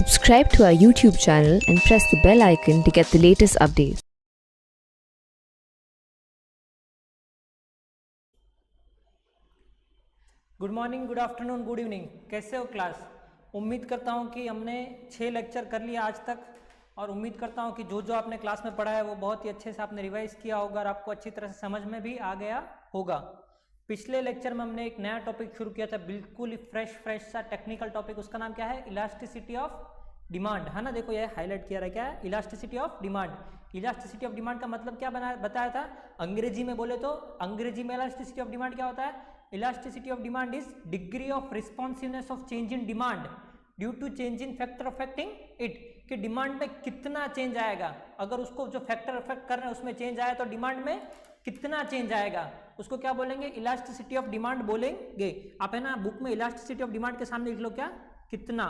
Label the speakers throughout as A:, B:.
A: Subscribe to our YouTube channel and press the bell icon to get the latest updates.
B: Good morning, good afternoon, good evening. कैसे हो class? उम्मीद करता हूँ कि हमने 6 lecture कर लिया आज तक और उम्मीद करता हूँ कि जो जो आपने क्लास में पढ़ा है वो बहुत ही अच्छे से आपने रिवाइज किया होगा और आपको अच्छी तरह से समझ में भी आ गया होगा। पिछले लेक्चर में हमने एक नया टॉपिक शुरू किया था, बिल्कुल फ्रेश सा टेक्निकल टॉपिक। उसका नाम क्या है? इलास्टिसिटी ऑफ डिमांड, है ना। देखो ये हाईलाइट किया रहा है, क्या है? Elasticity of demand. Elasticity of demand का मतलब क्या बताया था? अंग्रेजी में बोले तो अंग्रेजी में इलास्टिसिटी ऑफ डिमांड क्या होता है? Elasticity of demand is degree of responsiveness of change in demand due to change in factor affecting it. कि डिमांड में कितना चेंज आएगा, अगर उसको जो फैक्टर अफेक्ट कर रहे हैं उसमें चेंज आया तो डिमांड में कितना चेंज आएगा, उसको क्या बोलेंगे? इलास्टिसिटी ऑफ डिमांड बोलेंगे। आप है ना बुक में इलास्टिसिटी ऑफ डिमांड के सामने लिख लो क्या? कितना,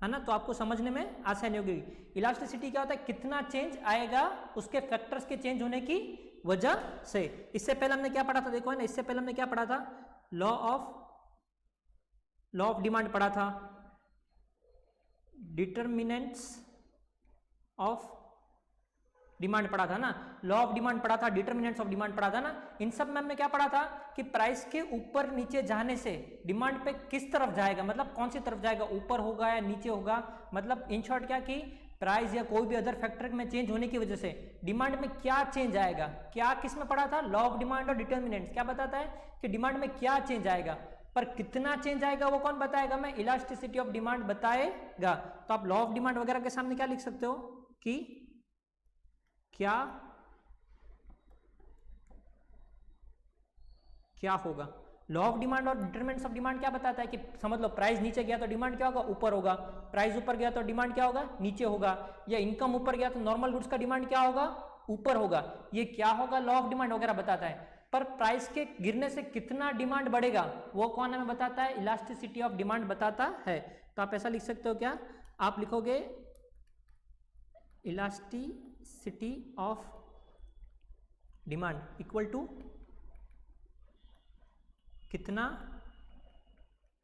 B: है ना, तो आपको समझने में आसानी होगी। इलास्टिसिटी क्या होता है? कितना चेंज आएगा उसके फैक्टर्स के चेंज होने की वजह से। इससे पहले हमने क्या पढ़ा था? देखो है ना, इससे पहले हमने क्या पढ़ा था? लॉ ऑफ डिमांड पढ़ा था, डिटरमिनेंट्स ऑफ डिमांड पढ़ा था ना, लॉ ऑफ डिमांड पढ़ा था, डिटरमिनेंट्स ऑफ डिमांड पढ़ा था ना। इन सब में हमने क्या पढ़ा था कि प्राइस के ऊपर नीचे जाने से डिमांड पे किस तरफ जाएगा, मतलब कौन सी तरफ जाएगा, ऊपर होगा या नीचे होगा। मतलब इन शॉर्ट क्या कि प्राइस या कोई भी अदर फैक्टर में चेंज होने की वजह से डिमांड में क्या चेंज आएगा। क्या किस में पढ़ा था? लॉ ऑफ डिमांड और डिटरमिनेंट्स क्या बताता है कि डिमांड में क्या चेंज आएगा, पर कितना चेंज आएगा वो कौन बताएगा? मैं इलास्टिसिटी ऑफ डिमांड बताएगा। तो आप लॉ ऑफ डिमांड वगैरह के सामने क्या लिख सकते हो कि क्या होगा। लॉ ऑफ डिमांड और डिटरमिनेंट्स ऑफ डिमांड क्या बताता है कि समझ लो प्राइस नीचे गया तो डिमांड क्या होगा? ऊपर होगा। प्राइस ऊपर गया तो डिमांड क्या होगा? नीचे होगा। या इनकम ऊपर गया तो नॉर्मल गुड्स का डिमांड क्या होगा? ऊपर होगा। ये क्या होगा? लॉ ऑफ डिमांड वगैरह बताता है। पर प्राइस के गिरने से कितना डिमांड बढ़ेगा वो कौन हमें बताता है? इलास्टिसिटी ऑफ डिमांड बताता है। तो आप ऐसा लिख सकते हो क्या? आप लिखोगे elasticity of demand equal to कितना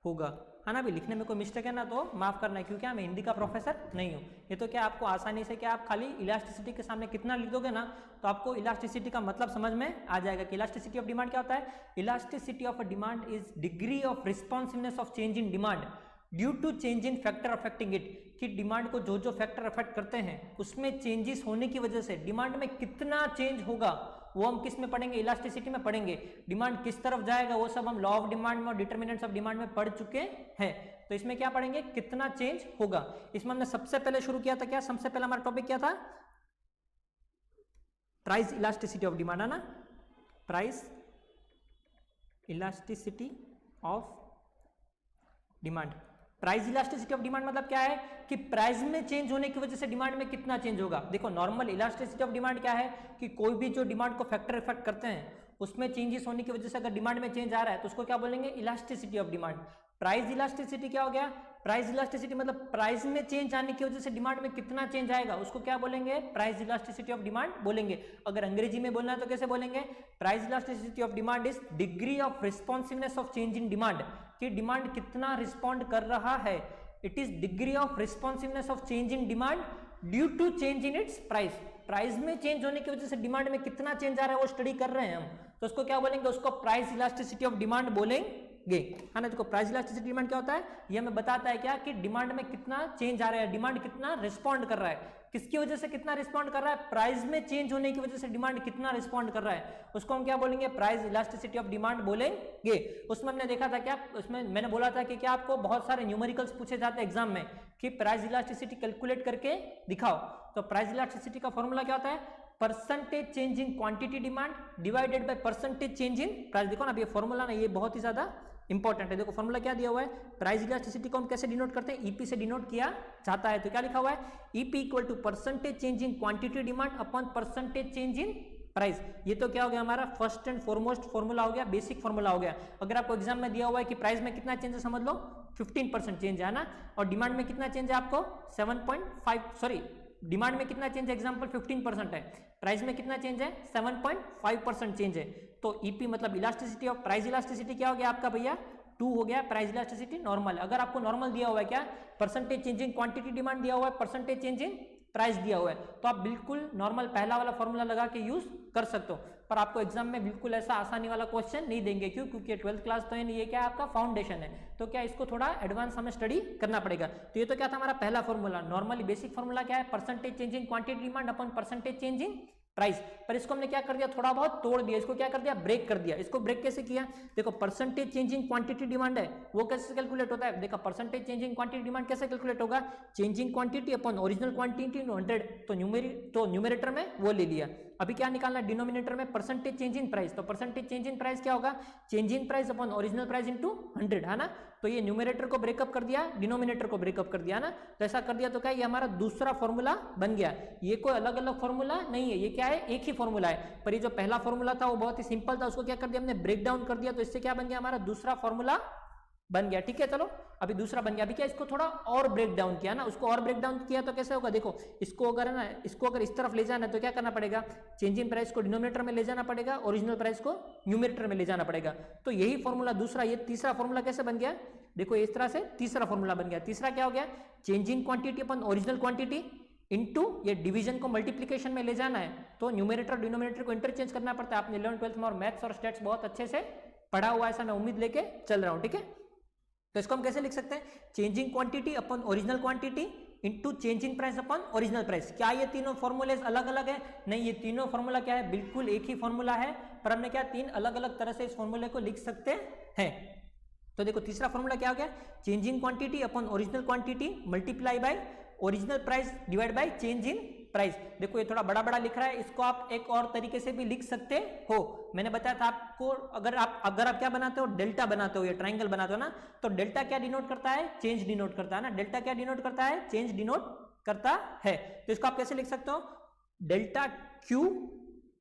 B: होगा, है ना। अभी लिखने में कोई मिस्टेक है ना तो माफ करना है, क्योंकि मैं हिंदी का प्रोफेसर नहीं हूं। ये तो क्या आपको आसानी से क्या आप खाली इलास्टिसिटी के सामने कितना लिख दोगे ना तो आपको इलास्टिसिटी का मतलब समझ में आ जाएगा कि इलास्टिसिटी ऑफ डिमांड क्या होता है। Elasticity of a demand is degree of responsiveness of change in demand due to change in factor affecting it. कि डिमांड को जो जो फैक्टर अफेक्ट करते हैं उसमें चेंजेस होने की वजह से डिमांड में कितना चेंज होगा वो हम किस में पढ़ेंगे? इलास्टिसिटी में पढ़ेंगे। डिमांड किस तरफ जाएगा वो सब हम लॉ ऑफ डिमांड में और डिटरमिनेंट्स ऑफ डिमांड में पढ़ चुके हैं। तो इसमें क्या पढ़ेंगे? कितना चेंज होगा। इसमें हमने सबसे पहले शुरू किया था क्या? सबसे पहले हमारा टॉपिक क्या था? प्राइस इलास्टिसिटी ऑफ डिमांड, है ना। Price elasticity of demand. Price elasticity of demand मतलब क्या है कि प्राइस में चेंज होने की वजह से डिमांड में कितना चेंज होगा। देखो नॉर्मल इलास्टिसिटी ऑफ डिमांड क्या है कि कोई भी जो डिमांड को फैक्टर इफेक्ट करते हैं उसमें चेंजेस होने की वजह से अगर डिमांड में चेंज आ रहा है तो उसको क्या बोलेंगे? Elasticity of demand. Price elasticity क्या हो गया? प्राइस इलास्टिसिटी मतलब प्राइस में चेंज आने की वजह से डिमांड में कितना चेंज आएगा उसको क्या बोलेंगे? प्राइस इलास्टिसिटी ऑफ डिमांड बोलेंगे। अगर अंग्रेजी में बोलना है तो कैसे बोलेंगे? Price elasticity of demand is degree of responsiveness of change in demand. कि डिमांड कितना रिस्पॉन्ड कर रहा है, it is degree of responsiveness of change in demand due to change in its price. Price में चेंज होने की वजह से डिमांड में कितना चेंज आ रहा है वो स्टडी कर रहे हैं हम, तो उसको क्या बोलेंगे? उसको प्राइस इलास्टिसिटी ऑफ डिमांड बोलेंगे, है ना। देखो प्राइस इलास्टिसिटी डिमांड क्या होता है? ये हमें बताता है क्या कि डिमांड में कितना चेंज आ रहा है, डिमांड कितना रिस्पॉन्ड कर रहा है, किसकी वजह से कितना रिस्पॉन्ड कर रहा है? प्राइस में चेंज होने की वजह से डिमांड कितना रिस्पॉन्ड कर रहा है उसको हम क्या बोलेंगे? प्राइस इलास्टिसिटी ऑफ डिमांड बोलेंगे। उसमें हमने देखा था क्या, उसमें मैंने बोला था कि क्या आपको बहुत सारे न्यूमेरिकल्स पूछे जाते हैं एग्जाम में कि प्राइस इलास्टिसिटी कैलकुलेट करके दिखाओ। तो प्राइस इलास्टिसिटी का फॉर्मूला क्या होता है? Percentage change in quantity demand divided by percentage change in price. देखो ना अब ये फॉर्मूला ना ये बहुत ही ज्यादा इंपॉर्टेंट है। देखो फॉर्मूला क्या दिया हुआ है? प्राइस इलास्टिसिटी को हम कैसे डिनोट करते हैं? ईपी से डिनोट किया जाता है। तो क्या लिखा हुआ है? EP equal to percentage change in quantity demand upon percentage change in price. ये तो क्या हो गया हमारा फर्स्ट एंड फॉरमोस्ट फॉर्मूला हो गया, बेसिक फॉर्मूला हो गया। अगर आपको एग्जाम में दिया हुआ है कि प्राइस में कितना चेंज है, समझ लो 15% चेंज है ना, और डिमांड में कितना चेंज है आपको 7.5 सॉरी डिमांड में कितना चेंज है? एग्जाम्पल 15% है, प्राइस में कितना चेंज है? 7.5% चेंज है। तो ईपी मतलब इलास्टिसिटी ऑफ प्राइस इलास्टिसिटी क्या हो गया आपका भैया? 2 हो गया प्राइस इलास्टिसिटी नॉर्मल। अगर आपको नॉर्मल दिया हुआ है क्या, percentage change in quantity demand दिया हुआ है, परसेंटेज चेंज इन प्राइस दिया हुआ है, तो आप बिल्कुल नॉर्मल पहला वाला फॉर्मूला लगा के यूज कर सकते हो। पर आपको एग्जाम में बिल्कुल ऐसा आसानी वाला क्वेश्चन नहीं देंगे, क्यों? क्योंकि 12th क्लास तो है नहीं, ये क्या आपका फाउंडेशन है, तो क्या इसको थोड़ा एडवांस हमें स्टडी करना पड़ेगा। तो ये तो क्या था हमारा पहला फॉर्मूला। नॉर्मली बेसिक फॉर्मूला क्या है, percentage change in quantity demand upon percentage change in price. पर इसको हमने क्या कर दिया, थोड़ा बहुत तोड़ दिया, इसको क्या कर दिया, ब्रेक कर दिया। इसको ब्रेक कैसे किया, देखो percentage change in quantity demand है वो कैसे कैलकुलेट होता है, देखो percentage change in quantity demand कैसे कैलकुलेट होगा, चेंजिंग क्वांटिटी अपन ओरिजिनल क्वांटिटी 100, तो न्यूमेरेटर में वो ले लिया। अभी क्या निकालना है, डिनोमिनेटर में परसेंटेज चेंज इन प्राइस, तो परसेंटेज चेंज इन प्राइस क्या होगा, change in price upon original price into 100, है ना। तो ये न्यूमेरेटर को ब्रेकअप कर दिया, डिनोमिनेटर को ब्रेकअप कर दिया ना, तो ऐसा कर दिया तो क्या ये हमारा दूसरा फॉर्मूला बन गया। ये कोई अलग अलग फॉर्मूला नहीं है, ये क्या है, एक ही फॉर्मूला है। पर ये जो पहला फॉर्मूला था वो बहुत ही सिंपल था, उसको क्या कर दिया हमने, ब्रेक डाउन कर दिया, तो इससे क्या बन गया हमारा दूसरा फॉर्मूला बन गया। ठीक है, चलो अभी दूसरा बन गया। अभी क्या इसको थोड़ा और ब्रेक डाउन किया ना, उसको और ब्रेक डाउन किया तो कैसे होगा, देखो इसको अगर है ना, इसको अगर इस तरफ ले जाना है तो क्या करना पड़ेगा, चेंज इन प्राइस को डिनोमिनेटर में ले जाना पड़ेगा, ओरिजिनल प्राइस को न्यूमरेटर में ले जाना पड़ेगा। तो यही फॉर्मूला दूसरा, ये तीसरा फॉर्मूला कैसे बन गया, देखो इस तरह से तीसरा फॉर्मूला बन गया। तीसरा क्या हो गया, change in quantity upon original quantity into ये डिवीजन को मल्टीप्लिकेशन में ले जाना है, तो न्यूमरेटर डिनोमिनेटर को इंटरचेंज करना पड़ता है। आपने 11th 12th में और मैथ्स और स्टैट्स बहुत अच्छे से पढ़ा हुआ है, ऐसा मैं उम्मीद लेके चल रहा हूं। ठीक है, तो इसको हम कैसे लिख सकते हैं, changing quantity upon original quantity into change in price upon original price. क्या ये तीनों फॉर्मूले अलग अलग है, नहीं, ये तीनों फॉर्मूला क्या है, बिल्कुल एक ही फॉर्मूला है, पर हमने क्या तीन अलग अलग तरह से इस फॉर्मूले को लिख सकते हैं। तो देखो तीसरा फॉर्मूला क्या हो गया, changing quantity upon original quantity multiply by original price divide by change in price. देखो ये थोड़ा बड़ा बड़ा लिख रहा है, इसको आप एक और तरीके से भी लिख सकते हो। मैंने बताया था आपको, अगर आप क्या बनाते हो, डेल्टा बनाते हो, ये ट्रायंगल बनाते हो ना, तो डेल्टा क्या डिनोट करता है, चेंज डिनोट करता है ना। डेल्टा क्या डिनोट करता है, चेंज डिनोट करता है। तो इसको आप कैसे लिख सकते हो, delta Q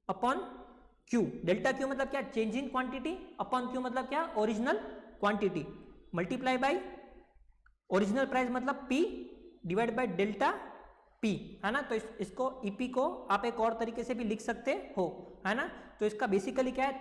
B: upon Q. Delta Q मतलब क्या, change in quantity, upon Q मतलब क्या, original quantity, multiply by original price मतलब P divide by delta P, है ना। तो इसको ईपी को आप एक और तरीके से भी लिख सकते हो, है ना। तो इसका बेसिकली क्या है,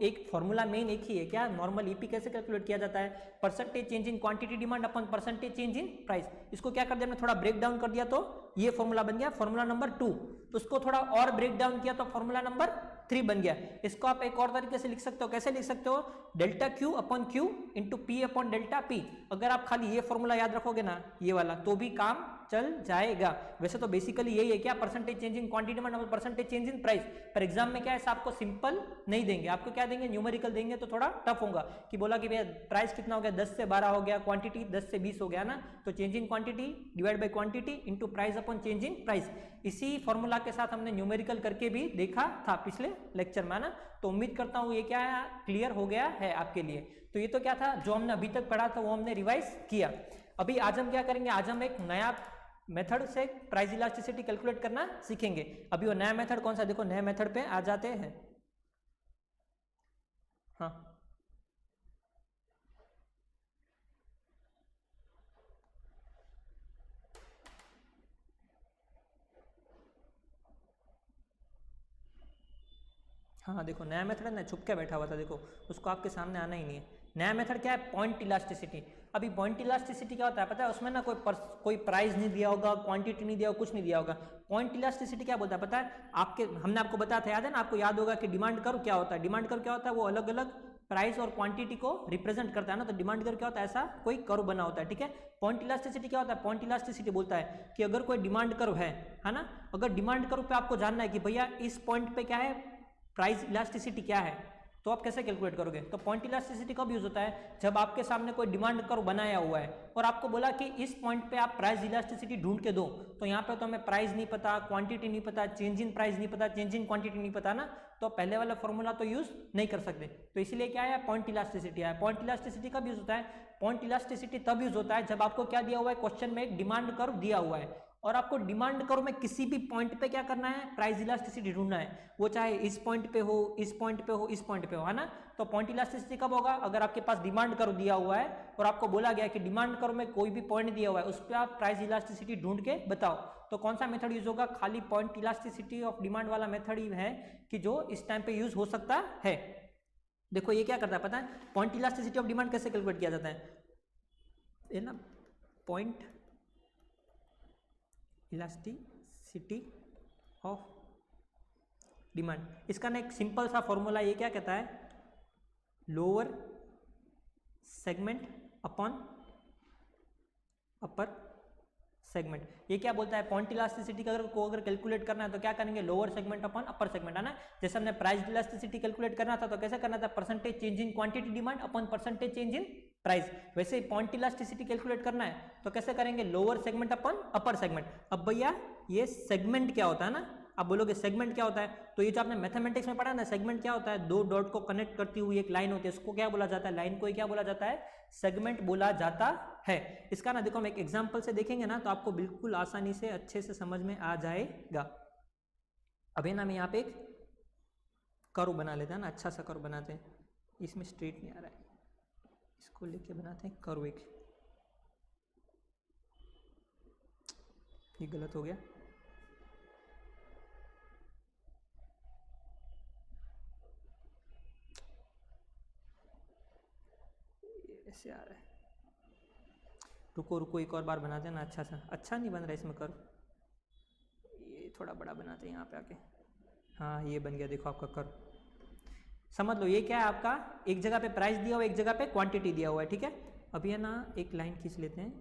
B: एक फॉर्मूला मेन एक ही है, क्या, नॉर्मल ईपी कैसे कैलकुलेट किया जाता है, percentage change in quantity demand upon percentage change in price. इसको क्या कर दिया हमने, थोड़ा ब्रेक डाउन कर दिया, तो ये फॉर्मूला बन गया फॉर्मूला नंबर 2। तो उसको थोड़ा और ब्रेक डाउन किया तो फॉर्मूला नंबर 3 बन गया। इसको आप एक और तरीके से लिख सकते हो, कैसे लिख सकते हो, delta Q upon Q into P upon delta P. अगर आप खाली ये फॉर्मूला याद रखोगे ना, ये वाला, तो भी काम चल जाएगा। वैसे तो बेसिकली यही है क्या, percentage change in quantity demand percentage change in price. पर एग्जाम में क्या है, आपको सिंपल नहीं देंगे, आपको क्या देंगे, न्यूमेरिकल देंगे, तो थोड़ा टफ होगा कि बोला कि भैया प्राइस कितना हो गया, 10 से 12 हो गया, क्वांटिटी 10 से 20 हो गया ना, तो change in quantity divide by quantity into price upon change in price. इसी फॉर्मूला के साथ हमने न्यूमेरिकल करके भी देखा था पिछले लेक्चर में ना। तो उम्मीद करता हूं ये क्या है, क्लियर हो गया है आपके लिए। तो ये तो क्या था, जो हमने अभी तक पढ़ा था वो हमने रिवाइज किया। अभी आज हम क्या करेंगे, आज हम एक नया मेथड से प्राइस इलास्टिसिटी कैलकुलेट करना सीखेंगे। अभी वो नया मेथड कौन सा, देखो नया मेथड पे आ जाते हैं। हाँ देखो नया मेथड है ना, छुप के बैठा हुआ था, देखो उसको आपके सामने आना ही नहीं है। नया मेथड क्या है, पॉइंट इलास्टिसिटी। अभी पॉइंट इलास्टिसिटी क्या होता है पता है, उसमें ना कोई प्राइस नहीं दिया होगा, क्वांटिटी नहीं दिया होगा, कुछ नहीं दिया होगा। पॉइंट इलास्टिसिटी क्या बोलता है पता है, हमने आपको बताया था, याद है ना, आपको याद होगा कि डिमांड कर्व क्या होता है। डिमांड कर्व क्या होता है, वो अलग अलग प्राइस और क्वांटिटी को रिप्रेजेंट करता है ना। तो डिमांड कर्व क्या होता है, ऐसा कोई कर्व बना होता है, ठीक है। पॉइंट इलास्टिसिटी क्या होता है, पॉइंट इलास्टिसिटी बोलता है कि अगर कोई डिमांड कर्व है ना, अगर डिमांड कर्व पे आपको जानना है कि भैया इस पॉइंट पे क्या है, प्राइस इलास्टिसिटी क्या है, तो आप कैसे कैलकुलेट करोगे। तो पॉइंट इलास्टिसिटी कब यूज होता है, जब आपके सामने कोई डिमांड कर्व बनाया हुआ है और आपको बोला कि इस पॉइंट पे आप प्राइस इलास्टिसिटी ढूंढ के दो। तो यहाँ पे तो हमें प्राइस नहीं पता, क्वांटिटी नहीं पता, चेंज इन प्राइस नहीं पता, चेंज इन क्वांटिटी नहीं पता ना, तो पहले वाला फॉर्मूला तो यूज नहीं कर सकते। तो इसलिए क्या है, पॉइंट इलास्टिसिटी है। पॉइंट इलास्टिसिटी कब यूज होता है, पॉइंट इलास्टिसिटी तब यूज होता है जब आपको क्या दिया हुआ है, क्वेश्चन में एक डिमांड कर्व दिया हुआ है और आपको डिमांड कर्व में किसी भी पॉइंट पे क्या करना है, प्राइस इलास्टिसिटी ढूंढना है। वो चाहे इस पॉइंट पे हो, इस पॉइंट पे हो, इस पॉइंट पे हो, है ना। तो पॉइंट इलास्टिसिटी कब होगा, अगर आपके पास डिमांड कर्व दिया हुआ है और आपको बोला गया कि डिमांड कर्व में कोई भी पॉइंट दिया हुआ है, उस पर आप प्राइस इलास्टिसिटी ढूंढ के बताओ। तो कौन सा मेथड यूज होगा, खाली पॉइंट इलास्टिसिटी ऑफ डिमांड वाला मेथड ही है कि जो इस टाइम पे यूज हो सकता है। देखो ये क्या करता है पता है, पॉइंट इलास्टिसिटी ऑफ डिमांड कैसे कैलकुलेट किया जाता है, ये ना पॉइंट इलास्टिसिटी ऑफ डिमांड, इसका ना एक सिंपल सा फॉर्मूला ये क्या कहता है, lower segment upon upper segment. ये क्या बोलता है, पॉइंट इलास्टिसिटी का अगर कैलकुलेट करना है तो क्या करेंगे, lower segment upon upper segment, है ना। जैसे हमने प्राइस इलास्टिसिटी कैलकुलेट करना था तो कैसे करना था, percentage change in quantity demand upon percentage change in price. वैसे पॉइंट इलास्टिसिटी कैलकुलेट करना है तो कैसे करेंगे, lower segment upon upper segment. अब भैया ये सेगमेंट क्या होता है ना, आप बोलोगे सेगमेंट क्या होता है, तो ये जो आपने मैथमेटिक्स में पढ़ा ना, सेगमेंट क्या होता है, दो डॉट को कनेक्ट करती हुई एक लाइन होती है, उसको क्या बोला जाता है, लाइन को क्या बोला जाता है, सेगमेंट बोला जाता है। इसका ना देखो हम एक एग्जांपल से देखेंगे ना तो आपको बिल्कुल आसानी से अच्छे से समझ में आ जाएगा। अभी ना मैं यहाँ पे एक कर्व बना लेते हैं ना, अच्छा सा कर्व बनाते हैं, इसमें स्ट्रेट नहीं आ रहा है, इसको लेके बनाते हैं कर्व एक, ये गलत हो गया, ऐसे आ रहा है, रुको रुको एक और बार बनाते हैं ना, अच्छा सा, अच्छा नहीं बन रहा है इसमें कर्व, ये थोड़ा बड़ा बनाते हैं यहाँ पे आके, हाँ ये बन गया, देखो आपका कर्व। समझ लो ये क्या है आपका, एक जगह पे प्राइस दिया हुआ है, एक जगह पे क्वांटिटी दिया हुआ है, ठीक है। अब ये ना एक लाइन खींच लेते हैं,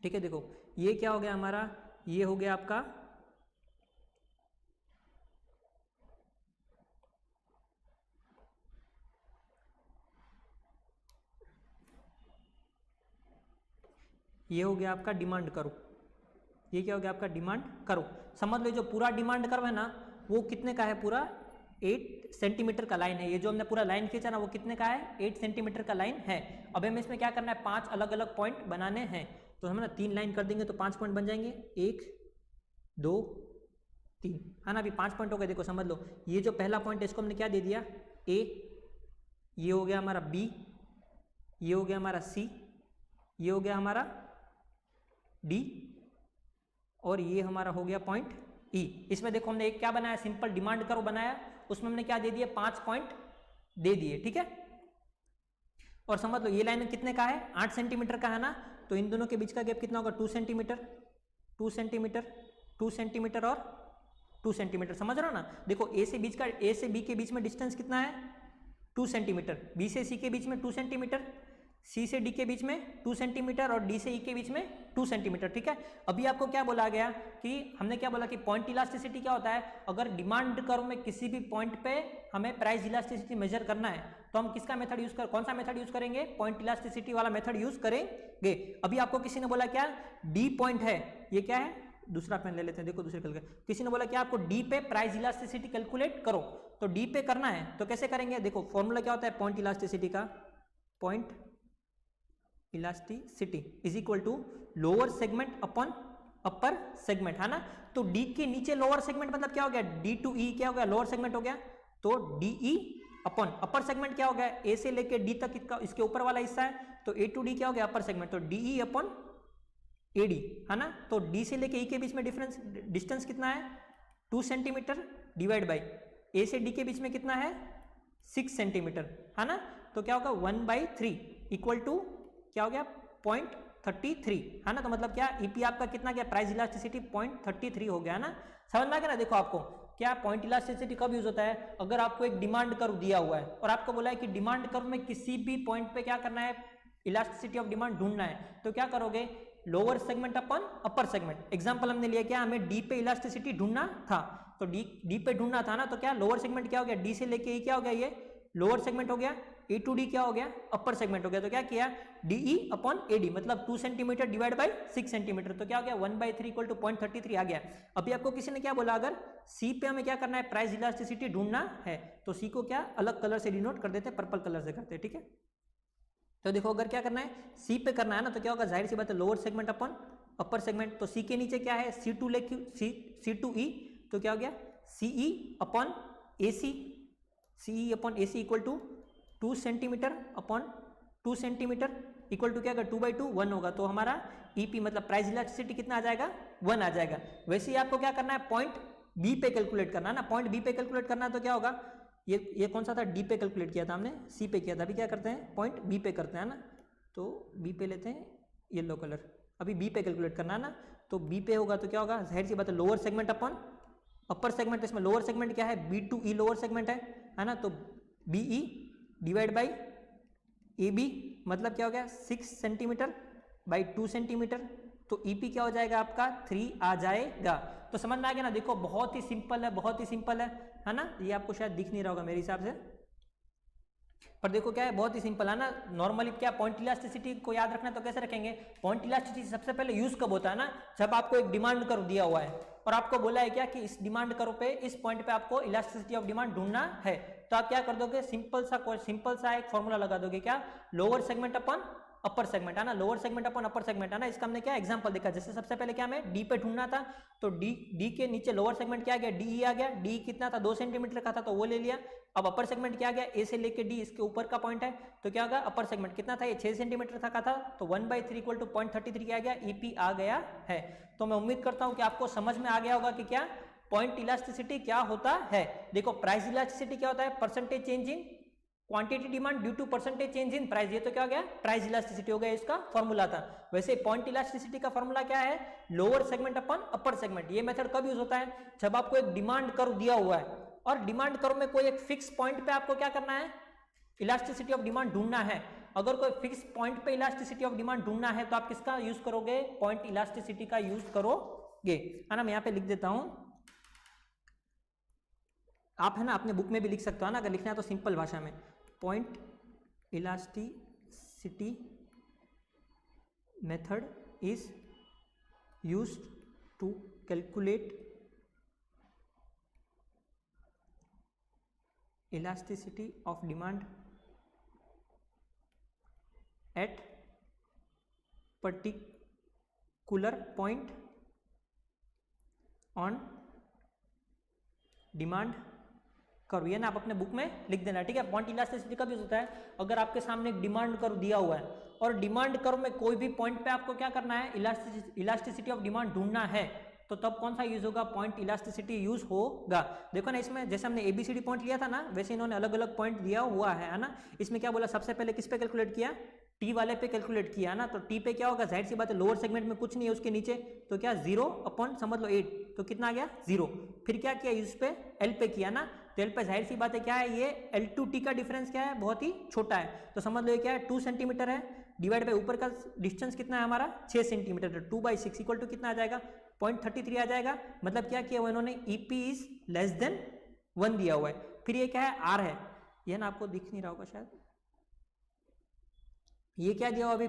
B: ठीक है। देखो ये क्या हो गया हमारा, ये हो गया आपका ये हो गया आपका डिमांड कर्व, ये क्या हो गया आपका डिमांड कर्व। समझ लो जो पूरा डिमांड कर्व है ना वो कितने का है, पूरा 8 सेंटीमीटर का लाइन है। ये जो हमने पूरा लाइन खींचा ना वो कितने का है, 8 सेंटीमीटर का लाइन है। अब हमें इसमें क्या करना है, 5 अलग अलग पॉइंट बनाने हैं, तो हम ना 3 लाइन कर देंगे तो 5 पॉइंट बन जाएंगे, 1 2 3, है ना। अभी 5 पॉइंट हो गए। देखो समझ लो ये जो पहला पॉइंट है इसको हमने क्या दे दिया, ए, ये हो गया हमारा बी, ये हो गया हमारा सी, ये हो गया हमारा डी, और ये हमारा हो गया पॉइंट ई। इसमें देखो हमने एक क्या बनाया, सिंपल डिमांड कर्व बनाया, उसमें हमने क्या दे दिया, 5 पॉइंट दे दिए, ठीक है। और समझ लो ये लाइन कितने का है, 8 सेंटीमीटर का है ना, तो इन दोनों के बीच का गैप कितना होगा, 2 सेंटीमीटर 2 सेंटीमीटर 2 सेंटीमीटर और 2 सेंटीमीटर। समझ रहे हो ना। देखो ए से बी के बीच में डिस्टेंस कितना है, 2 सेंटीमीटर, बी से सी के बीच में 2 सेंटीमीटर, सी से डी के बीच में 2 सेंटीमीटर और डी से ई के बीच में 2 सेंटीमीटर, ठीक है। अभी आपको क्या बोला गया कि हमने क्या बोला कि पॉइंट इलास्टिसिटी क्या होता है, अगर डिमांड कर्व में किसी भी पॉइंट पे हमें प्राइस इलास्टिसिटी मेजर करना है तो हम किसका मेथड यूज कर, कौन सा मेथड यूज करेंगे, पॉइंट इलास्टिसिटी वाला मेथड यूज करेंगे। अभी आपको किसी ने बोला क्या, डी पॉइंट है, ये क्या है, दूसरा पेन ले लेते हैं, देखो दूसरे कलर का, किसी ने बोला कि आपको डी पे प्राइस इलास्टिसिटी कैलकुलेट करो, तो डी पे करना है तो कैसे करेंगे। देखो फॉर्मूला क्या होता है पॉइंट इलास्टिसिटी का, point elasticity is equal to lower segment upon upper segment, है ना। तो डी के नीचे लोअर सेगमेंट मतलब क्या हो गया, डी टू ई क्या हो गया, लोअर सेगमेंट हो गया, तो D E upon upper segment क्या हो गया, ए से लेके डी तक इसके ऊपर वाला हिस्सा है, तो ए टू डी क्या हो गया अपर सेगमेंट, तो D E upon A D, है ना। तो डी से लेके ई के बीच में डिस्टेंस कितना है, 2 सेंटीमीटर डिवाइड बाई ए से डी के बीच में कितना है, 6 सेंटीमीटर, है ना। तो क्या होगा 1/3 इक्वल टू क्या हो गया 0.33, है ना। तो मतलब क्या ईपी आपका कितना गया, प्राइस इलास्टिसिटी 0.33 हो गया, है ना। समझ में आ गया ना। देखो आपको क्या पॉइंट इलास्टिसिटी कब यूज होता है, अगर आपको एक डिमांड कर्व दिया हुआ है और आपको बोला है कि डिमांड कर्व में किसी भी पॉइंट पे क्या करना है, इलास्टिसिटी ऑफ डिमांड ढूंढना है, तो क्या करोगे, lower segment upon upper segment. Example हमने लिया क्या, हमें डी पे इलास्टिसिटी ढूंढना था, तो डी पे ढूंढना था ना, तो क्या लोअर सेगमेंट क्या हो गया, डी से लेके क्या हो गया, ये लोअर सेगमेंट हो गया, ए टू डी क्या हो गया, अपर सेगमेंट हो गया। तो क्या किया, डीई अपॉन एडी मतलब 2 सेंटीमीटर डिवाइड बाई 6 सेंटीमीटर, तो क्या हो गया 1/3 इक्वल टू 0.33 आ गया। अभी आपको किसी ने क्या बोला, अगर सी पे हमें क्या करना है, प्राइस इलास्टिसिटी ढूंढना है, तो सी को क्या अलग कलर से डिनोट कर देते हैं, पर्पल कलर से करते हैं, ठीक है। तो देखो अगर क्या करना है, सी पे करना है ना, तो क्या होगा, जाहिर सी बात है lower segment upon upper segment, तो सी के नीचे क्या है, C2 लेके C2E, तो क्या हो गया CE upon AC, CE upon AC equal to 2 centimetre upon 2 centimetre equal to क्या होगा 2/2 1 होगा। तो हमारा EP मतलब प्राइस इलास्टिसिटी कितना आ जाएगा, 1 आ जाएगा। वैसे ही आपको क्या करना है, पॉइंट बी पे कैलकुलेट करना है ना, पॉइंट बी पे कैलकुलेट करना है तो क्या होगा, ये कौन सा था, डी पे कैलकुलेट किया था हमने, सी पे किया था, अभी क्या करते हैं पॉइंट बी पे करते हैं ना, तो बी पे लेते हैं येलो कलर, अभी बी पे कैलकुलेट करना है ना, तो बी पे होगा तो क्या होगा, जाहिर सी बात है lower segment upon upper segment, इसमें लोअर सेगमेंट क्या है, B to E lower segment है ना, तो B E divide by A B मतलब क्या हो गया 6 सेंटीमीटर बाई 2 सेंटीमीटर, तो ई पी क्या हो जाएगा आपका 3 आ जाएगा। तो समझ में आ गया ना, देखो बहुत ही सिंपल है, बहुत ही सिंपल है ना, ये आपको शायद दिख नहीं रहा होगा मेरे हिसाब से, पर देखो क्या है बहुत ही सिंपल है ना। नॉर्मली क्या पॉइंट इलास्टिसिटी को याद रखना तो कैसे रखेंगे, पॉइंट इलास्टिसिटी सबसे पहले यूज कब होता है ना, जब आपको एक डिमांड कर्व दिया हुआ है और आपको बोला है क्या कि इस डिमांड कर्व पे इस पॉइंट पे आपको इलास्टिसिटी ऑफ डिमांड ढूंढना है, तो आप क्या कर दोगे, सिंपल सा एक फॉर्मूला लगा दोगे, क्या lower segment upon upper segment है ना, lower segment upon upper segment है ना, इसका हमने क्या एग्जांपल देखा, जैसे सबसे पहले क्या हमें डी पे ढूंढना था, तो डी के नीचे लोअर सेगमेंट क्या आ गया, डी आ गया, डी कितना था 2 सेंटीमीटर का था तो वो ले लिया, अब अपर सेगमेंट क्या आ गया, ए से लेके डी इसके ऊपर का पॉइंट है, तो क्या होगा अपर सेगमेंट कितना था, ये 6 सेंटीमीटर का था, तो 1/3 इक्वल टू 0.33 क्या आ गया, ईपी आ गया है। तो मैं उम्मीद करता हूं कि आपको समझ में आ गया होगा कि क्या पॉइंट इलास्टिसिटी क्या होता है। देखो प्राइस इलास्टिसिटी क्या होता है, percentage change in quantity demand due to percentage change in price, ये तो क्या हो गया प्राइस इलास्टिसिटी हो गया, इसका फॉर्मूला था। वैसे पॉइंट इलास्टिसिटी का फॉर्मूला क्या है, lower segment upon upper segment. ये मेथड कब यूज होता है, जब आपको एक डिमांड कर्व दिया हुआ है और डिमांड कर्व में कोई एक फिक्स पॉइंट पे आपको क्या करना है, इलास्टिसिटी ऑफ डिमांड ढूंढना है। अगर कोई फिक्स पॉइंट पे इलास्टिसिटी ऑफ डिमांड ढूंढना है तो आप किसका यूज करोगे, पॉइंट इलास्टिसिटी का यूज करोगे, है ना। मैं यहाँ पे लिख देता हूं, आप है ना अपने बुक में भी लिख सकते हो ना, अगर लिखना है तो सिंपल भाषा में, point elasticity method is used to calculate elasticity of demand at particular point on demand curve. ये ना आप अपने बुक में लिख देना, ठीक है। पॉइंट इलास्टिसिटी कब यूज होता है, अगर आपके सामने एक डिमांड कर्व दिया हुआ है और डिमांड कर्व में कोई भी पॉइंट पे आपको क्या करना है, इलास्टिसिटी ऑफ डिमांड ढूंढना है, तो तब कौन सा यूज होगा, पॉइंट इलास्टिसिटी यूज होगा। देखो ना इसमें जैसे हमने एबीसीडी पॉइंट लिया था ना, वैसे इन्होंने अलग अलग पॉइंट दिया हुआ है ना। इसमें क्या बोला, सबसे पहले किस पे कैलकुलेट किया, टी वाले पे कैलकुलेट किया ना, तो टी पे क्या होगा, जाहिर सी बात है लोअर सेगमेंट में कुछ नहीं है उसके नीचे, तो क्या 0 अपॉन समझ लो 8, तो कितना आ गया 0। फिर क्या किया, इस पे एल पे किया ना, तो एल पे जाहिर सी बात है क्या है, ये एल टू टी का डिफरेंस क्या है, बहुत ही छोटा है, तो समझ लो ये क्या है 2 सेंटीमीटर है, डिवाइड बाई ऊपर का डिस्टेंस कितना है हमारा 6 सेंटीमीटर, 2/6 इक्वल टू कितना आ जाएगा 0.33 आ जाएगा। मतलब क्या किया हुआ इन्होंने, ईपी इज लेस देन 1 दिया हुआ है। फिर ये क्या है, आर है, ये ना आपको दिख नहीं रहा होगा शायद, ये क्या दिया हुआ अभी,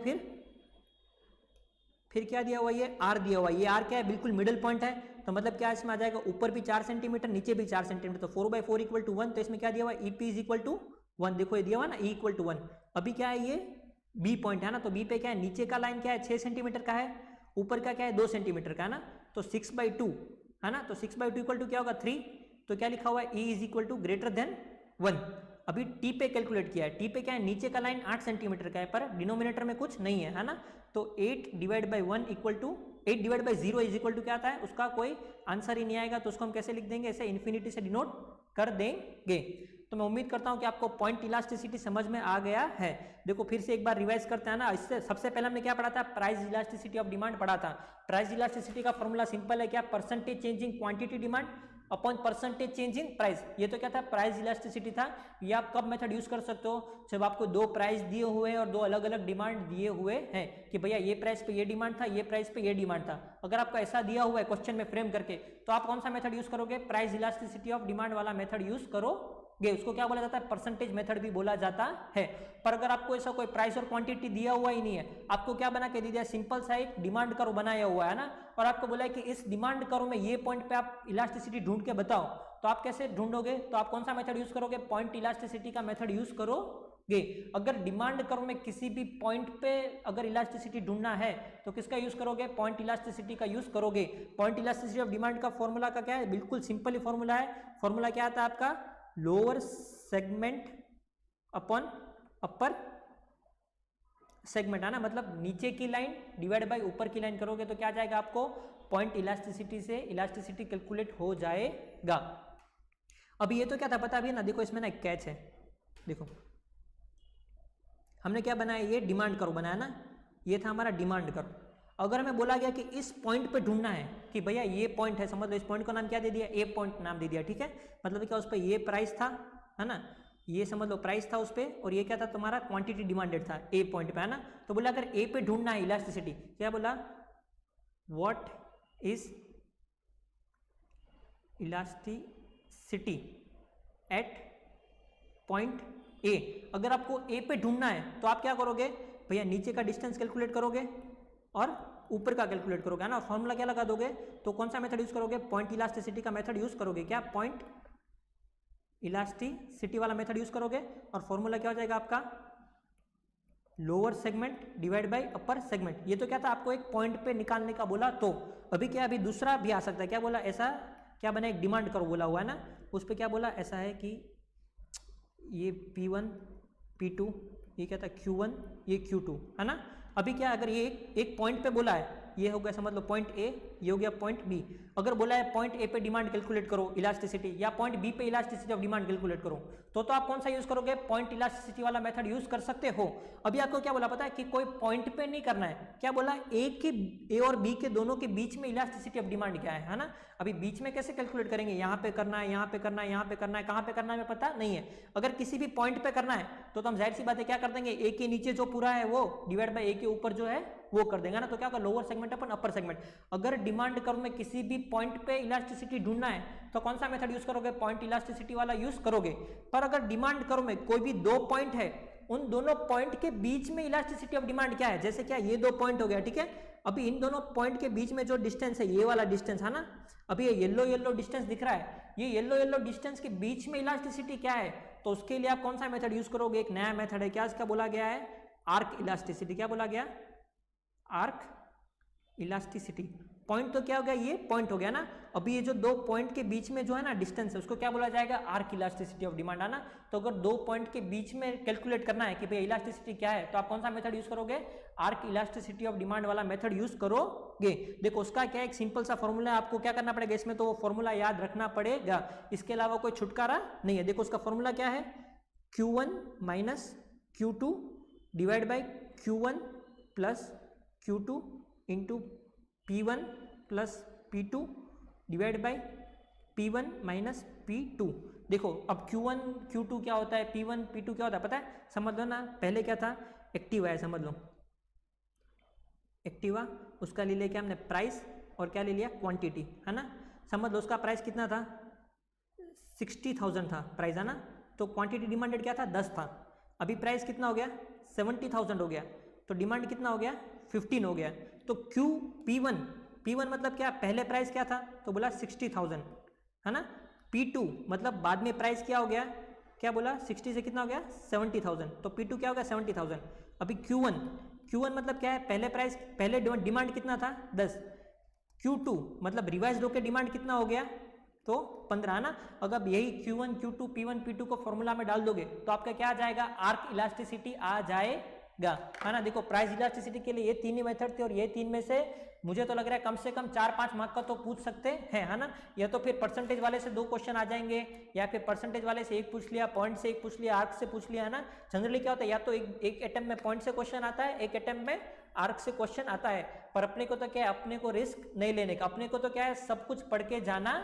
B: फिर क्या दिया हुआ, ये आर दिया हुआ, ये आर क्या है, बिल्कुल मिडिल पॉइंट है, तो मतलब क्या इसमें आ जाएगा, ऊपर भी 4 सेंटीमीटर नीचे भी 4 सेंटीमीटर, तो 4/4 इक्वल टू 1, तो इसमें क्या दिया हुआ, ईपी इज इक्वल टू 1, देखो ये दिया हुआ ना ई इक्वल टू 1। अभी क्या है, ये बी पॉइंट है ना, तो बी पे क्या है, नीचे का लाइन क्या है 6 सेंटीमीटर का है, ऊपर का क्या है 2 सेंटीमीटर का है ना, तो 6/2 है ना, तो 6/2 इक्वल टू क्या होगा 3, तो क्या लिखा हुआ है, E is equal to greater than 1। अभी टी पे कैलकुलेट किया है, टी पे क्या है, नीचे का लाइन 8 सेंटीमीटर का है, पर डिनोमिनेटर में कुछ नहीं है ना, तो 8 divide by 1 equal to 8 divide by 0 is equal to क्या आता है, उसका कोई आंसर ही नहीं आएगा, तो उसको हम कैसे लिख देंगे, ऐसे इन्फिनिटी से डिनोट कर देंगे। तो मैं उम्मीद करता हूं कि आपको पॉइंट इलास्टिसिटी समझ में आ गया है। देखो फिर से एक बार रिवाइज करते हैं ना, इससे सबसे पहले हमने क्या पढ़ा था, प्राइस इलास्टिसिटी ऑफ डिमांड पढ़ा था। प्राइस इलास्टिसिटी का फॉर्मूला सिंपल है, क्या, percentage change in quantity demand upon percentage change in price. ये तो क्या था, प्राइस इलास्टिसिटी था। ये आप कब मेथड यूज कर सकते हो, जब आपको 2 प्राइस दिए हुए हैं और 2 अलग अलग डिमांड दिए हुए हैं, कि भैया ये प्राइस पे ये डिमांड था, ये प्राइस पे ये डिमांड था। अगर आपको ऐसा दिया हुआ है क्वेश्चन में फ्रेम करके, तो आप कौन सा मेथड यूज करोगे, प्राइस इलास्टिसिटी ऑफ डिमांड वाला मेथड यूज करोगे। उसको क्या बोला जाता है, परसेंटेज मेथड भी बोला जाता है। पर अगर आपको ऐसा कोई प्राइस और क्वांटिटी दिया हुआ ही नहीं है, आपको क्या बना के दे दिया, सिंपल सा एक डिमांड कर्व बनाया हुआ है ना, और आपको बोला है कि इस डिमांड कर्व में ये पॉइंट पे आप इलास्टिसिटी ढूंढ के बताओ, तो आप कैसे ढूंढोगे, तो आप कौन सा मेथड यूज करोगे, पॉइंट इलास्टिसिटी का मेथड यूज करोगे। अगर डिमांड कर्व में किसी भी पॉइंट पे अगर इलास्टिसिटी ढूंढना है तो किसका यूज करोगे, पॉइंट इलास्टिसिटी का यूज करोगे। पॉइंट इलास्टिसिटी ऑफ डिमांड का फॉर्मूला का क्या है, बिल्कुल सिंपल ही फॉर्मूला है। फॉर्मूला क्या आता है आपका, lower segment upon upper segment है ना, मतलब नीचे की लाइन डिवाइड बाय ऊपर की लाइन करोगे तो क्या आ जाएगा आपको, पॉइंट इलास्टिसिटी से इलास्टिसिटी कैलकुलेट हो जाएगा। अभी ये तो क्या था पता अभी ना, देखो इसमें ना एक कैच है, देखो हमने क्या बनाया, ये डिमांड कर्व बनाया ना, ये था हमारा डिमांड कर्व। अगर हमें बोला गया कि इस पॉइंट पे ढूंढना है कि भैया ये पॉइंट है, समझ लो इस पॉइंट का नाम क्या दे दिया, ए पॉइंट नाम दे दिया, ठीक है, मतलब क्या उस पर ये प्राइस था, है ना, ये समझ लो प्राइस था उस पर, और ये क्या था तुम्हारा क्वांटिटी डिमांडेड था ए पॉइंट पे, है ना। तो बोला अगर ए पे ढूंढना है इलास्टिसिटी, क्या बोला, what is elasticity at point A. अगर आपको ए पे ढूंढना है तो आप क्या करोगे भैया, नीचे का डिस्टेंस कैलकुलेट करोगे और ऊपर का कैलकुलेट करोगे, है ना। फॉर्मूला क्या लगा दोगे, तो कौन सा मेथड यूज करोगे, पॉइंट इलास्टिसिटी का मेथड यूज करोगे, क्या पॉइंट इलास्टिसिटी वाला मेथड यूज करोगे, और फॉर्मूला क्या हो जाएगा आपका, lower segment divide by upper segment. ये तो क्या था, आपको एक पॉइंट पे निकालने का बोला, तो अभी क्या, अभी दूसरा भी आ सकता है, क्या बोला, ऐसा क्या बना, एक डिमांड कर्व बोला हुआ है ना, उस पर क्या बोला, ऐसा है कि ये P1 P2 ये क्या था Q1 ये Q2, है ना। अभी क्या, अगर ये एक पॉइंट पे बोला है, ये हो गया समझ लो पॉइंट ए, ये हो गया पॉइंट बी। अगर बोला है पॉइंट ए पे डिमांड कैलकुलेट करो इलास्टिसिटी, या पॉइंट बी पे इलास्टिसिटी ऑफ डिमांड कैलकुलेट करो, तो आप कौन सा यूज करोगे, पॉइंट इलास्टिसिटी वाला मेथड यूज कर सकते हो। अभी आपको क्या बोला पता है कि कोई पॉइंट पे नहीं करना है, क्या बोला, ए और बी के दोनों के बीच में इलास्टिसिटी ऑफ डिमांड क्या है ना। अभी बीच में कैसे कैलकुलेट करेंगे, यहाँ पे करना है, यहाँ पे करना है, यहाँ पे करना है, कहाँ पे करना है हमें पता नहीं है। अगर किसी भी पॉइंट पे करना है तो हम जाहिर सी बात है क्या कर देंगे, ए के नीचे जो पूरा है वो डिवाइड बाय ए के ऊपर जो है वो कर देंगे ना, तो क्या होगा, lower segment upon upper segment. अगर डिमांड कर्व में किसी भी पॉइंट पे इलास्टिसिटी ढूंढना है तो कौन सा मेथड यूज करोगे, पॉइंट इलास्टिसिटी वाला यूज करोगे। पर अगर डिमांड कर्व में कोई भी दो पॉइंट है, उन दोनों पॉइंट के बीच में इलास्टिसिटी ऑफ डिमांड क्या है, जैसे क्या ये दो पॉइंट हो गया, ठीक है, अभी इन दोनों पॉइंट के बीच में जो डिस्टेंस है, ये वाला डिस्टेंस, है ना, अभी ये येलो डिस्टेंस दिख रहा है, ये येलो डिस्टेंस के बीच में इलास्टिसिटी क्या है, तो उसके लिए आप कौन सा मेथड यूज करोगे, एक नया मेथड है, क्या इसका बोला गया है, आर्क इलास्टिसिटी। क्या बोला गया, आर्क इलास्टिसिटी। पॉइंट तो क्या हो गया, ये पॉइंट हो गया ना, अभी ये जो दो पॉइंट के बीच में जो है ना डिस्टेंस है, उसको क्या बोला जाएगा, आर्क इलास्टिसिटी ऑफ डिमांड, है ना। तो अगर दो पॉइंट के बीच में कैलकुलेट करना है कि भाई इलास्टिसिटी क्या है, तो आप कौन सा मेथड यूज करोगे, आर्क इलास्टिसिटी ऑफ डिमांड वाला मेथड यूज करोगे। देखो उसका क्या एक सिंपल सा फॉर्मूला है, आपको क्या करना पड़ेगा इसमें, तो वो फॉर्मूला याद रखना पड़ेगा, इसके अलावा कोई छुटकारा नहीं है। देखो उसका फॉर्मूला क्या है, Q1 minus Q2 divide by Q1 plus Q2 into P1 plus P2 divide by P1 minus P2। देखो अब Q1 Q2 क्या होता है, P1 P2 क्या होता है पता है, समझ लो ना, पहले क्या था, एक्टिवा है, समझ लो एक्टिवा, उसका ले लिया क्या हमने प्राइस, और क्या ले लिया क्वांटिटी, है ना। समझ लो उसका प्राइस कितना था, 60,000 था प्राइस, है ना, तो क्वांटिटी डिमांडेड क्या था, 10 था। अभी प्राइस कितना हो गया, 70,000 हो गया, तो डिमांड कितना हो गया, 15 हो गया। तो Q P1 मतलब क्या, पहले प्राइस क्या था, तो बोला 60,000, है ना। P2 मतलब बाद में प्राइस क्या हो गया, क्या बोला 60 से कितना हो गया 70,000, तो P2 क्या हो गया 70,000। अभी Q1 मतलब क्या है, पहले प्राइस, पहले डिमांड कितना था 10, Q2 मतलब रिवाइज होकर डिमांड कितना हो गया, तो 15, ना। अगर यही Q1 Q2 P1 P2 को फॉर्मूला में डाल दोगे तो आपका क्या आ जाएगा, आर्क इलास्टिसिटी आ जाएगा, है ना। देखो प्राइस इलास्टिसिटी के लिए ये तीन ही मेथड थे, और ये तीन में से मुझे तो लग रहा है कम से कम 4-5 मार्क का तो पूछ सकते हैं, है ना। या तो फिर परसेंटेज वाले से 2 क्वेश्चन आ जाएंगे, या फिर परसेंटेज वाले से 1 पूछ लिया, पॉइंट से 1 पूछ लिया, आर्क से पूछ लिया, है ना। जनरली क्या होता है, या तो एक अटेम्प्ट में पॉइंट से क्वेश्चन आता है, एक अटेम्प्ट में आर्क से क्वेश्चन आता है। पर अपने को तो क्या है, अपने को रिस्क नहीं लेने का, अपने को तो क्या है, सब कुछ पढ़ के जाना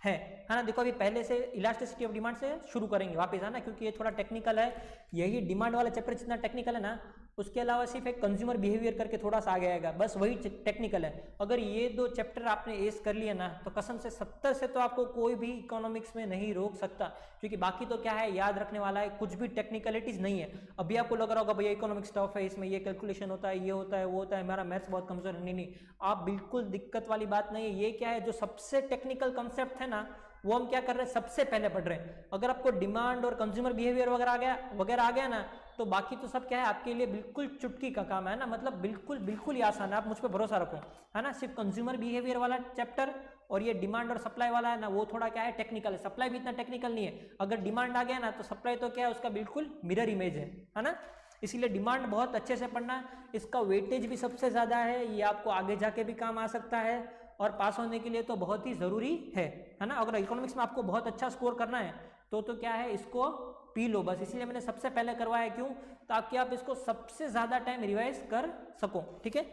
B: है ना। देखो अभी पहले से इलास्टिसिटी ऑफ डिमांड से शुरू करेंगे वापस, है ना, क्योंकि ये थोड़ा टेक्निकल है। यही डिमांड वाला चैप्टर जितना टेक्निकल है ना, उसके अलावा सिर्फ एक कंज्यूमर बिहेवियर करके थोड़ा सा आगे आएगा, बस वही टेक्निकल है। अगर ये 2 चैप्टर आपने एस कर लिया ना, तो कसम से 70 से तो आपको कोई भी इकोनॉमिक्स में नहीं रोक सकता, क्योंकि बाकी तो क्या है, याद रखने वाला है, कुछ भी टेक्निकलिटीज नहीं है। अभी आपको लग रहा होगा भैया इकोनॉमिक्स टफ है, इसमें ये कैलकुलेशन होता है, ये होता है, वो होता है, मेरा मैथ्स बहुत कमजोर है। नहीं, आप बिल्कुल दिक्कत वाली बात नहीं है। ये क्या है, जो सबसे टेक्निकल कंसेप्ट है ना, वो हम क्या कर रहे हैं, सबसे पहले पढ़ रहे हैं। अगर आपको डिमांड और कंज्यूमर बिहेवियर वगैरह आ गया ना, तो बाकी तो सब क्या है आपके लिए बिल्कुल चुटकी का काम है ना, मतलब बिल्कुल ही आसान है, आप मुझ पर भरोसा रखो, है ना। सिर्फ कंज्यूमर बिहेवियर वाला चैप्टर और ये डिमांड और सप्लाई वाला है ना, वो थोड़ा क्या है टेक्निकल है। सप्लाई भी इतना टेक्निकल नहीं है। अगर डिमांड आ गया ना, तो सप्लाई तो क्या है, उसका बिल्कुल मिरर इमेज है ना। इसीलिए डिमांड बहुत अच्छे से पढ़ना, इसका वेटेज भी सबसे ज्यादा है, ये आपको आगे जाके भी काम आ सकता है। और पास होने के लिए तो बहुत ही ज़रूरी है ना। अगर इकोनॉमिक्स में आपको बहुत अच्छा स्कोर करना है तो क्या है, इसको पी लो बस। इसीलिए मैंने सबसे पहले करवाया, क्यों, ताकि आप इसको सबसे ज़्यादा टाइम रिवाइज कर सको, ठीक है।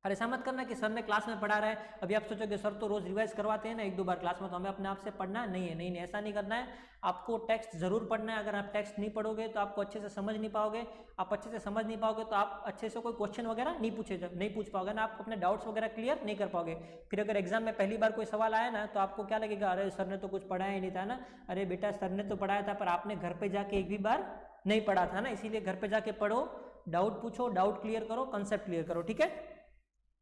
B: और ऐसा मत करना कि सर ने क्लास में पढ़ा रहा है, अभी आप सोचोगे सर तो रोज रिवाइज करवाते हैं ना 1-2 बार क्लास में, तो हमें अपने आप से पढ़ना नहीं है। नहीं, ऐसा नहीं करना है, आपको टेक्स्ट जरूर पढ़ना है। अगर आप टेक्स्ट नहीं पढ़ोगे तो आपको अच्छे से समझ नहीं पाओगे, आप अच्छे से समझ नहीं पाओगे तो आप अच्छे से कोई क्वेश्चन वगैरह नहीं पूछ पाओगे ना, आप अपने डाउट्स वगैरह क्लियर नहीं कर पाओगे। फिर अगर एग्जाम में पहली बार कोई सवाल आया ना तो आपको क्या लगेगा, अरे सर ने तो कुछ पढ़ाया ही नहीं था ना। अरे बेटा, सर ने तो पढ़ाया था पर आपने घर पर जाके एक भी बार नहीं पढ़ा था ना, इसीलिए घर पर जाके पढ़ो, डाउट पूछो, डाउट क्लियर करो, कंसेप्ट क्लियर करो, ठीक है।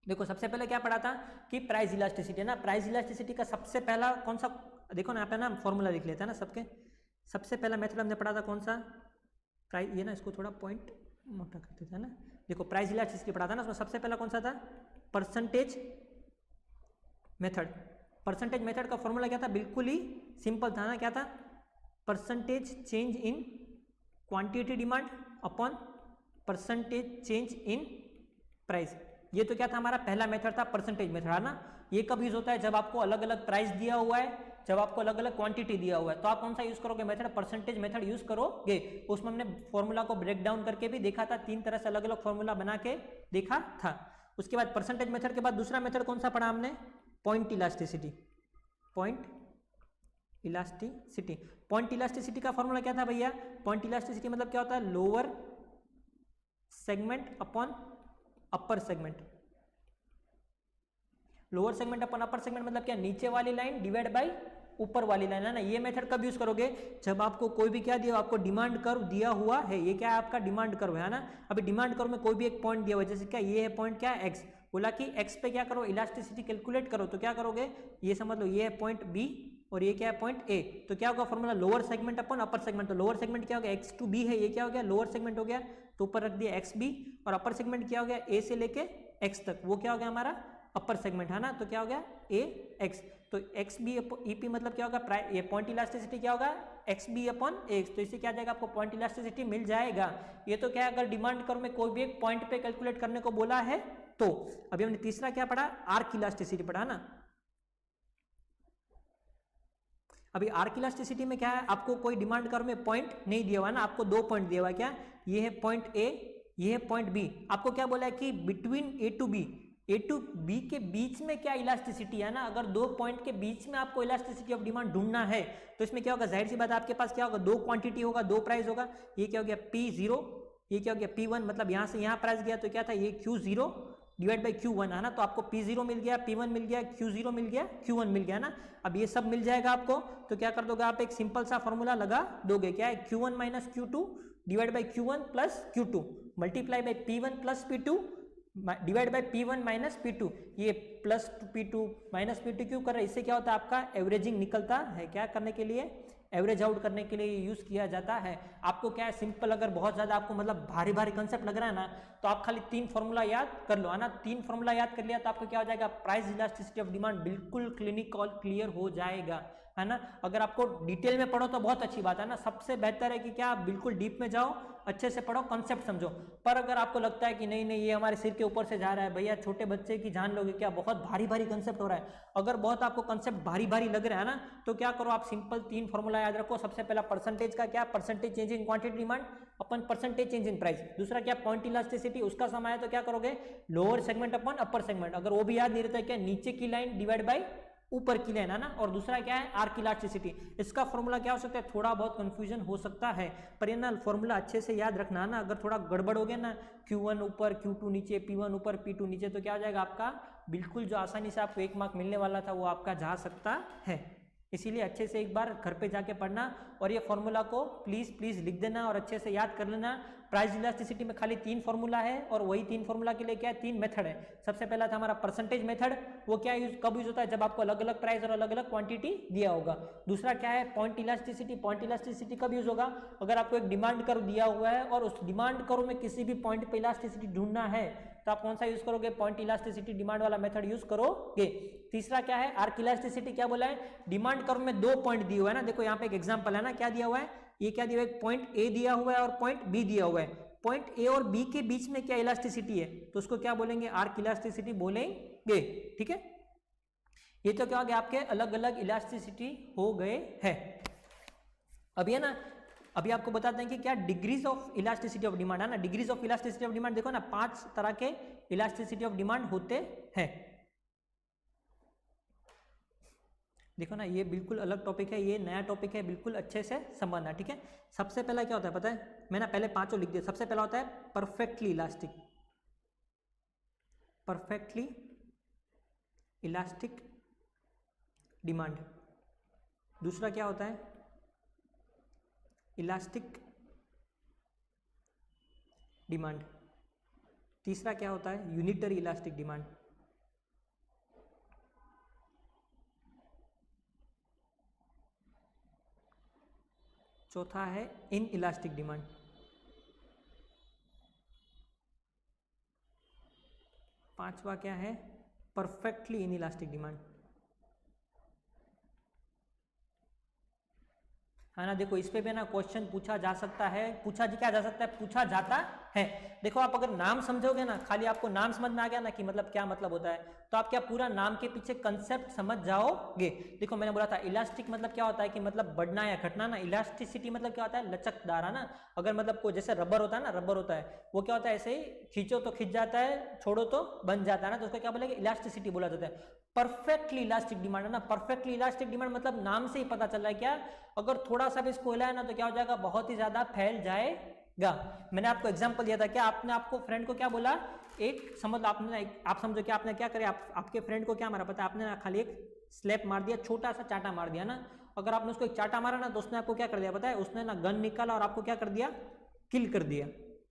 B: देखो सबसे पहले क्या पढ़ा था कि प्राइस इलास्टिसिटी है ना। प्राइस इलास्टिसिटी का सबसे पहला कौन सा, देखो ना यहाँ पे ना फॉर्मूला लिख लेते हैं ना सबके। सबसे पहला मेथड हमने पढ़ा था कौन सा, प्राइस, ये ना इसको थोड़ा पॉइंट मोटा कर देते हैं ना। देखो प्राइस इलास्टिसिटी पढ़ा था ना, उसमें सबसे पहला कौन सा था, परसेंटेज मेथड। परसेंटेज मेथड का फॉर्मूला क्या था, बिल्कुल ही सिंपल था ना, क्या था, percentage change in quantity demand upon percentage change in price. ये तो क्या था, हमारा पहला मेथड था, परसेंटेज मेथड, है ना। ये कब यूज होता है, जब आपको अलग अलग प्राइस दिया हुआ है, जब आपको अलग अलग क्वांटिटी दिया हुआ है, तो आप कौन सा यूज करोगे, मेथड परसेंटेज मेथड यूज करोगे। उसमें हमने फॉर्मूला को ब्रेक डाउन करके भी देखा था, 3 तरह से अलग अलग फॉर्मूला बना के देखा था। उसके बाद परसेंटेज मेथड के बाद दूसरा मेथड कौन सा पढ़ा हमने, point elasticity. Point elasticity, point elasticity का फॉर्मूला क्या था भैया, पॉइंट इलास्टिसिटी मतलब क्या होता है, lower segment upon upper segment. Lower segment upon upper segment मतलब क्या, नीचे वाली लाइन डिवाइड बाय ऊपर वाली लाइन, है ना। ये मेथड कब यूज करोगे, जब आपको कोई भी क्या दिया, आपको डिमांड कर्व दिया हुआ है, ये क्या है आपका डिमांड कर्व है ना। अभी डिमांड कर्व में कोई भी एक पॉइंट दिया हुआ है, जैसे क्या ये है पॉइंट क्या है, एक्स, बोला कि एक्स पे क्या करो, इलास्टिसिटी कैलकुलेट करो, तो क्या करोगे, ये समझ लो ये है पॉइंट बी और ये क्या है पॉइंट ए, तो क्या होगा formula, lower segment upon upper segment. तो लोअर सेगमेंट क्या हो गया, एक्स टू बी है, ये क्या हो गया, लोअर सेगमेंट हो गया, तो ऊपर रख दिया एक्स बी, और अपर सेगमेंट क्या हो गया, ए से लेके एक्स तक, वो क्या हो गया हमारा अपर सेगमेंट, है ना। तो क्या हो गया ए एक्स, तो एक्स बी ई पी मतलब क्या होगा, ये पॉइंट इलास्टिसिटी क्या होगा, एक्स बी अपॉन एक्स, तो इससे क्या जाएगा, आपको पॉइंट इलास्टिसिटी मिल जाएगा। ये तो क्या है, अगर डिमांड कर्व में कोई भी एक पॉइंट पे कैलकुलेट करने को बोला है तो। अभी हमने तीसरा क्या पढ़ा, आर्क इलास्टिसिटी पढ़ा ना। अभी आर्क इलास्टिसिटी में क्या है, आपको कोई डिमांड कर्व में पॉइंट नहीं दिया हुआ है ना, आपको 2 पॉइंट दिया हुआ है, क्या, ये है पॉइंट ए, ये है पॉइंट बी। आपको क्या बोला है कि बिटवीन ए टू बी के बीच में क्या इलास्टिसिटी है ना। अगर 2 पॉइंट के बीच में आपको इलास्टिसिटी ऑफ डिमांड ढूंढना है तो इसमें क्या होगा, जाहिर सी बात है आपके पास क्या होगा, 2 क्वांटिटी होगा, 2 प्राइस होगा। ये क्या हो गया P0, ये क्या हो गया P1, मतलब यहाँ से यहाँ प्राइस गया तो क्या था, ये Q0 डिवाइड बाई Q1 है ना। तो आपको P0 मिल गया, P1 मिल गया, Q0 मिल गया, Q1 मिल गया ना। अब ये सब मिल जाएगा आपको, तो क्या कर दोगे आप, एक सिंपल सा फॉर्मूला लगा दोगे, क्या है, Q1 minus Q2 divide by Q1 plus Q2 multiply by P1 plus P2 divide by P1 minus P2। ये प्लस P2 माइनस P2 क्यों कर रहे हैं, इससे क्या होता है, आपका एवरेजिंग निकलता है, क्या करने के लिए, एवरेज आउट करने के लिए यूज किया जाता है। आपको क्या है, सिंपल, अगर बहुत ज्यादा आपको मतलब भारी भारी कंसेप्ट लग रहा है ना, तो आप खाली 3 फॉर्मूला याद कर लो, है ना। 3 फॉर्मूला याद कर लिया तो आपको क्या हो जाएगा, प्राइस इलास्टिसिटी ऑफ डिमांड बिल्कुल क्लियर हो जाएगा, है ना। अगर आपको डिटेल में पढ़ो तो बहुत अच्छी बात है ना, सबसे बेहतर है कि क्या आप बिल्कुल डीप में जाओ, अच्छे से पढ़ो, कंसेप्ट समझो। पर अगर आपको लगता है कि नहीं ये हमारे सिर के ऊपर से जा रहा है, भैया छोटे बच्चे की जान लोगे क्या, बहुत भारी भारी कंसेप्ट हो रहा है, अगर बहुत आपको कंसेप्ट भारी भारी लग रहा है ना, तो क्या करो आप, सिंपल 3 फॉर्मूला याद रखो। सबसे पहला परसेंटेज का क्या, percentage change in quantity demand upon percentage change in price. दूसरा क्या, पॉइंट इलास्टिसिटी, उसका सम आया तो क्या करोगे, lower segment upon upper segment. अगर वो भी याद नहीं रहता है, क्या, नीचे की लाइन डिवाइड बाई ऊपर की लाइन, है ना। और दूसरा क्या है, आर्क इलास्टिसिटी। इसका फॉर्मूला क्या हो सकता है, थोड़ा बहुत कंफ्यूजन हो सकता है, पर ये ना फॉर्मूला अच्छे से याद रखना ना। अगर थोड़ा गड़बड़ हो गया ना, Q1 ऊपर Q2 नीचे, P1 ऊपर P2 नीचे, तो क्या हो जाएगा आपका, बिल्कुल जो आसानी से आपको 1 मार्क मिलने वाला था वो आपका जा सकता है। इसीलिए अच्छे से एक बार घर पे जाके पढ़ना, और ये फॉर्मूला को प्लीज लिख देना और अच्छे से याद कर लेना। प्राइस इलास्टिसिटी में खाली 3 फॉर्मूला है, और वही 3 फॉर्मूला के लिए क्या है, 3 मेथड है। सबसे पहला था हमारा परसेंटेज मेथड, वो क्या कब यूज होता है, जब आपको अलग अलग प्राइस और अलग अलग क्वांटिटी दिया होगा। दूसरा क्या है, पॉइंट इलास्टिसिटी। पॉइंट इलास्टिसिटी कब यूज होगा, अगर आपको एक डिमांड कर्व दिया हुआ है और उस डिमांड कर्व में किसी भी पॉइंट पे इलास्टिसिटी ढूंढना है, तो आप कौन सा यूज करोगे, पॉइंट इलास्टिसिटी डिमांड वाला मेथड यूज करोगे। तीसरा क्या है, आर्क इलास्टिसिटी। क्या बोला है, डिमांड कर्व में 2 पॉइंट दिए हुए है ना, देखो यहाँ पे एक एग्जांपल है ना, क्या दिया हुआ है, ये क्या दिया हुआ है, पॉइंट ए दिया हुआ है और पॉइंट बी दिया हुआ है। पॉइंट ए और बी के बीच में क्या इलास्टिसिटी है, तो उसको क्या बोलेंगे, आर्क इलास्टिसिटी बोलेंगे, ठीक है। ये तो क्या हो गया, आपके अलग अलग इलास्टिसिटी हो गए हैं। अब ये ना, अभी आपको बताते हैं कि क्या degrees of elasticity of demand है ना। Degrees of elasticity of demand देखो ना, 5 तरह के इलास्टिसिटी ऑफ डिमांड होते हैं। देखो ना, ये बिल्कुल अलग टॉपिक है, ये नया टॉपिक है, बिल्कुल अच्छे से समझना, ठीक है। सबसे पहला क्या होता है पता है, मैंने पहले 5 लिख दिया। सबसे पहला होता है perfectly elastic, perfectly elastic demand. दूसरा क्या होता है, इलास्टिक डिमांड। तीसरा क्या होता है, यूनिटरी इलास्टिक डिमांड। चौथा है इन इलास्टिक डिमांड। पांचवा क्या है, परफेक्टली इन इलास्टिक डिमांड, है ना। देखो इस पे भी ना क्वेश्चन पूछा जा सकता है, पूछा जी क्या जा सकता है, पूछा जाता है। देखो आप अगर नाम समझोगे ना, खाली आपको नाम समझ में आ गया ना कि मतलब क्या मतलब होता है, तो आप क्या पूरा नाम के पीछे कंसेप्ट समझ जाओगे। देखो मैंने बोला था इलास्टिक मतलब क्या होता है कि मतलब बढ़ना या घटना ना। इलास्टिसिटी मतलब क्या होता है, लचकदार, है ना। अगर मतलब कोई जैसे रबर होता है ना, रबर होता है वो क्या होता है, ऐसे ही खींचो तो खिंच जाता है, छोड़ो तो बन जाता है ना, तो उसको क्या बोलेंगे, इलास्टिसिटी बोला जाता है। परफेक्टली इलास्टिक डिमांड है ना, परफेक्टली इलास्टिक डिमांड मतलब नाम से ही पता चल रहा है क्या, अगर थोड़ा सा भी इसको हिलाया ना तो क्या हो जाएगा, बहुत ही ज्यादा फैल जाएगा। मैंने आपको एग्जांपल दिया था, क्या आपने आपको फ्रेंड को क्या बोला, एक समझ लो आपने, आप समझो कि आपने क्या करे, आपके फ्रेंड को क्या मारा पता है, आपने ना खाली एक स्लैप मार दिया, छोटा सा चाटा मार दिया ना। अगर आपने उसको एक चाटा मारा ना तो उसने आपको क्या कर दिया पता है, उसने ना गन निकाला और आपको क्या कर दिया, किल कर दिया,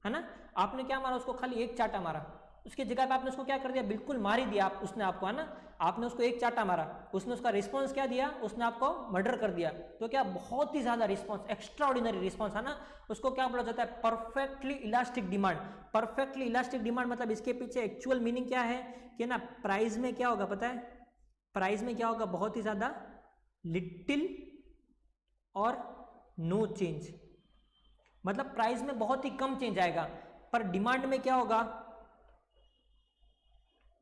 B: है ना। आपने क्या मारा, उसको खाली एक चाटा मारा, उसकी जगह पे आपने उसको क्या कर दिया, बिल्कुल मार ही दिया उसने आपको, है ना। आपने उसको एक चाटा मारा, उसने उसका रिस्पॉन्स क्या दिया, उसने आपको मर्डर कर दिया, तो क्या बहुत ही ज्यादा रिस्पॉन्स, एक्स्ट्रा ऑर्डिनरी रिस्पॉन्स, है ना। उसको क्या बोला जाता है, perfectly elastic demand. Perfectly elastic demand मतलब इसके पीछे एक्चुअल मीनिंग क्या है कि ना, प्राइस में क्या होगा पता है, प्राइस में क्या होगा, बहुत ही ज्यादा लिटिल और नो चेंज, मतलब प्राइस में बहुत ही कम चेंज आएगा, पर डिमांड में क्या होगा,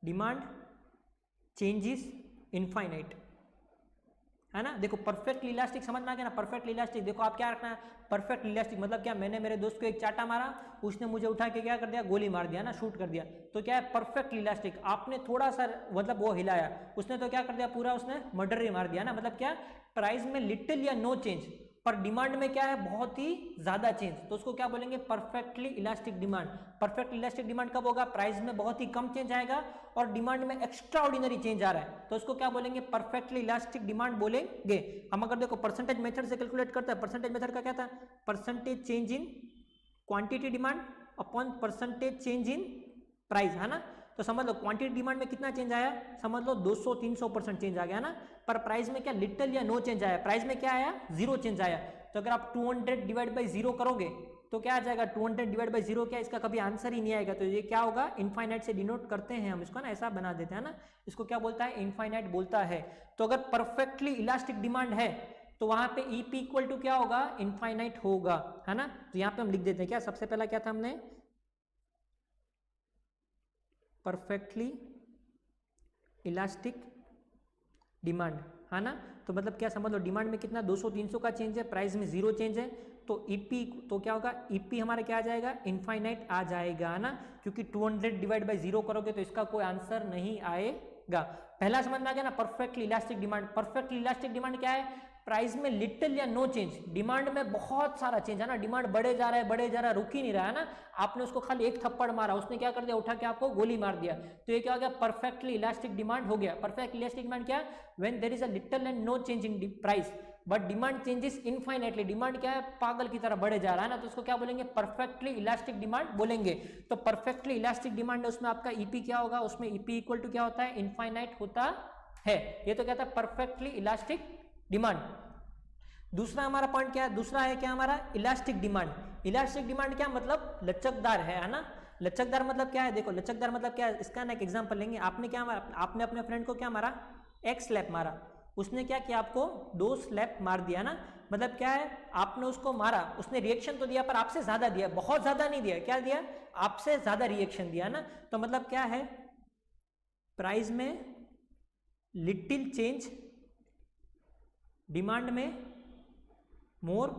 B: डिमांड चेंजेस इनफाइनाइट, है ना। देखो परफेक्टली इलास्टिक समझ में आ गया ना, परफेक्टली इलास्टिक। देखो आप क्या रखना है, परफेक्ट इलास्टिक मतलब क्या, मैंने मेरे दोस्त को एक चाटा मारा, उसने मुझे उठा के क्या कर दिया, गोली मार दिया ना, शूट कर दिया, तो क्या है परफेक्टली इलास्टिक। आपने थोड़ा सा मतलब वो हिलाया, उसने तो क्या कर दिया, पूरा उसने मर्डर ही मार दिया ना। मतलब क्या, प्राइस में लिटिल या नो चेंज, पर डिमांड में क्या है, बहुत ही ज्यादा चेंज, तो उसको क्या बोलेंगे, perfectly elastic demand. Perfect elastic demand कब होगा, प्राइस में बहुत ही कम चेंज आएगा और डिमांड में एक्स्ट्रा ऑर्डिनरी चेंज आ रहा है, तो उसको क्या बोलेंगे, परफेक्टली इलास्टिक डिमांड बोलेंगे। हम अगर देखो परसेंटेज मेथड से कैलकुलेट करते हैं, परसेंटेज मेथड का क्या था, percentage change in quantity demand upon percentage change in price, है ना। तो समझ लो क्वांटिटी डिमांड में कितना चेंज आया, समझ लो 200-300% चेंज आ गया ना, पर प्राइस में क्या लिटिल या नो चेंज आया, प्राइस में क्या आया, 0 चेंज आया। तो अगर आप 200 डिवाइड बाई 0 करोगे तो क्या आ जाएगा, 200 डिवाइड बाई 0 क्या, इसका कभी आंसर ही नहीं आएगा, तो ये क्या होगा, इनफाइनाइट से डिनोट करते हैं हम इसको ना, ऐसा बना देते हैं ना, इसको क्या बोलता है, इनफाइनाइट बोलता है। तो अगर परफेक्टली इलास्टिक डिमांड है तो वहां पे EP इक्वल टू क्या होगा, इनफाइनाइट होगा, है ना। तो यहाँ पे हम लिख देते हैं क्या, सबसे पहला क्या था हमने, परफेक्टली इलास्टिक डिमांड, है ना। तो मतलब क्या समझ लो, डिमांड में कितना 200-300 का चेंज है, प्राइस में 0 चेंज है, तो EP तो क्या होगा, EP हमारा क्या आ जाएगा, इनफाइनाइट आ जाएगा, है ना, क्योंकि 200 डिवाइड बाई 0 करोगे तो इसका कोई आंसर नहीं आएगा। पहला समझ में आ गया ना, perfectly elastic demand. Perfectly elastic demand क्या है, प्राइस में लिटिल या नो चेंज, डिमांड में बहुत सारा चेंज, है ना, डिमांड बढ़े जा रहा है, बढ़े जा रहा है, रुक ही नहीं रहा है ना। आपने उसको खाली एक थप्पड़ मारा, उसने क्या कर दिया, उठा के आपको गोली मार दिया, तो ये क्या हो गया, परफेक्टली इलास्टिक डिमांड हो गया। परफेक्ट इलास्टिक डिमांड क्या, when there is a little and no change in price but demand changes infinitely, demand क्या है, पागल की तरह बढ़े जा रहा है ना, तो उसको क्या बोलेंगे, परफेक्टली इलास्टिक डिमांड बोलेंगे। तो परफेक्टली इलास्टिक डिमांड है, उसमें आपका EP क्या होगा, उसमें EP इक्वल टू क्या होता है, इनफाइनाइट होता है। ये तो कहता है परफेक्टली इलास्टिक डिमांड। दूसरा हमारा पॉइंट क्या है, दूसरा है क्या हमारा, इलास्टिक डिमांड। इलास्टिक डिमांड क्या मतलब, लचकदार है ना। लचकदार मतलब क्या है, देखो लचकदार मतलब क्या है, इसका ना एक एग्जांपल लेंगे। आपने क्या मारा, आपने अपने फ्रेंड को क्या मारा, एक स्लैप मारा, उसने क्या किया, आपको 2 स्लैप मार दिया ना। मतलब क्या है, आपने उसको मारा, उसने रिएक्शन तो दिया पर आपसे ज्यादा दिया, बहुत ज्यादा नहीं दिया, क्या दिया, आपसे ज्यादा रिएक्शन दिया ना। तो मतलब क्या है, प्राइस में लिटिल चेंज डिमांड में मोर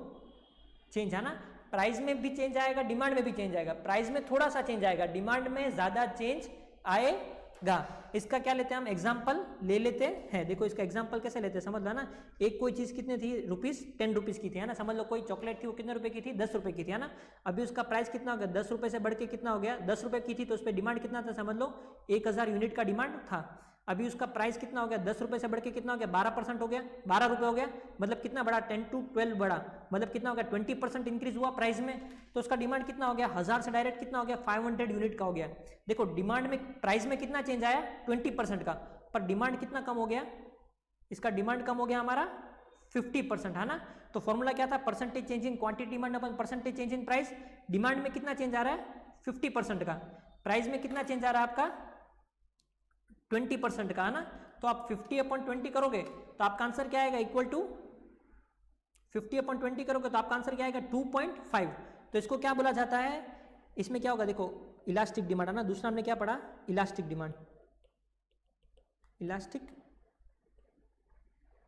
B: चेंज है ना, प्राइस में भी चेंज आएगा, डिमांड में भी चेंज आएगा। प्राइस में थोड़ा सा चेंज आएगा, डिमांड में ज्यादा चेंज आएगा। इसका क्या लेते हैं हम एग्जांपल ले लेते हैं। देखो इसका एग्जांपल कैसे लेते हैं समझ लो ना। एक कोई चीज कितनी थी, ₹10 की थी है ना, समझ लो कोई चॉकलेट थी वो कितने रुपए की थी, ₹10 की थी है ना। अभी उसका प्राइस कितना हो गया, ₹10 से बढ़ के कितना हो गया, ₹10 की थी तो उस पर डिमांड कितना था, समझ लो 1000 यूनिट का डिमांड था। अभी उसका प्राइस कितना हो गया, ₹10 से बढ़ के कितना हो गया, 12% हो गया, ₹12 हो गया। मतलब कितना बढ़ा, 10 to 12 बढ़ा, मतलब कितना हो गया, 20% इंक्रीज हुआ प्राइस में। तो उसका डिमांड कितना हो गया, 1000 से डायरेक्ट कितना हो गया, 500 यूनिट का हो गया। देखो डिमांड में, प्राइस में कितना चेंज आया, 20% का, पर डिमांड कितना कम हो गया, इसका डिमांड कम हो गया हमारा 50% है ना। तो फॉर्मूला क्या था, percentage change in quantity demand upon percentage change in price. Demand में कितना चेंज आ रहा है, 50% का, प्राइस में कितना चेंज आ रहा है आपका 20% का है ना। तो आप 50/20 करोगे तो आपका आंसर क्या आएगा, इक्वल टू 50/20 करोगे तो आपका आंसर क्या आएगा 2.5। तो इसको क्या बोला जाता है, इसमें क्या होगा, देखो इलास्टिक डिमांड है ना, दूसरा हमने क्या पढ़ा, elastic demand. Elastic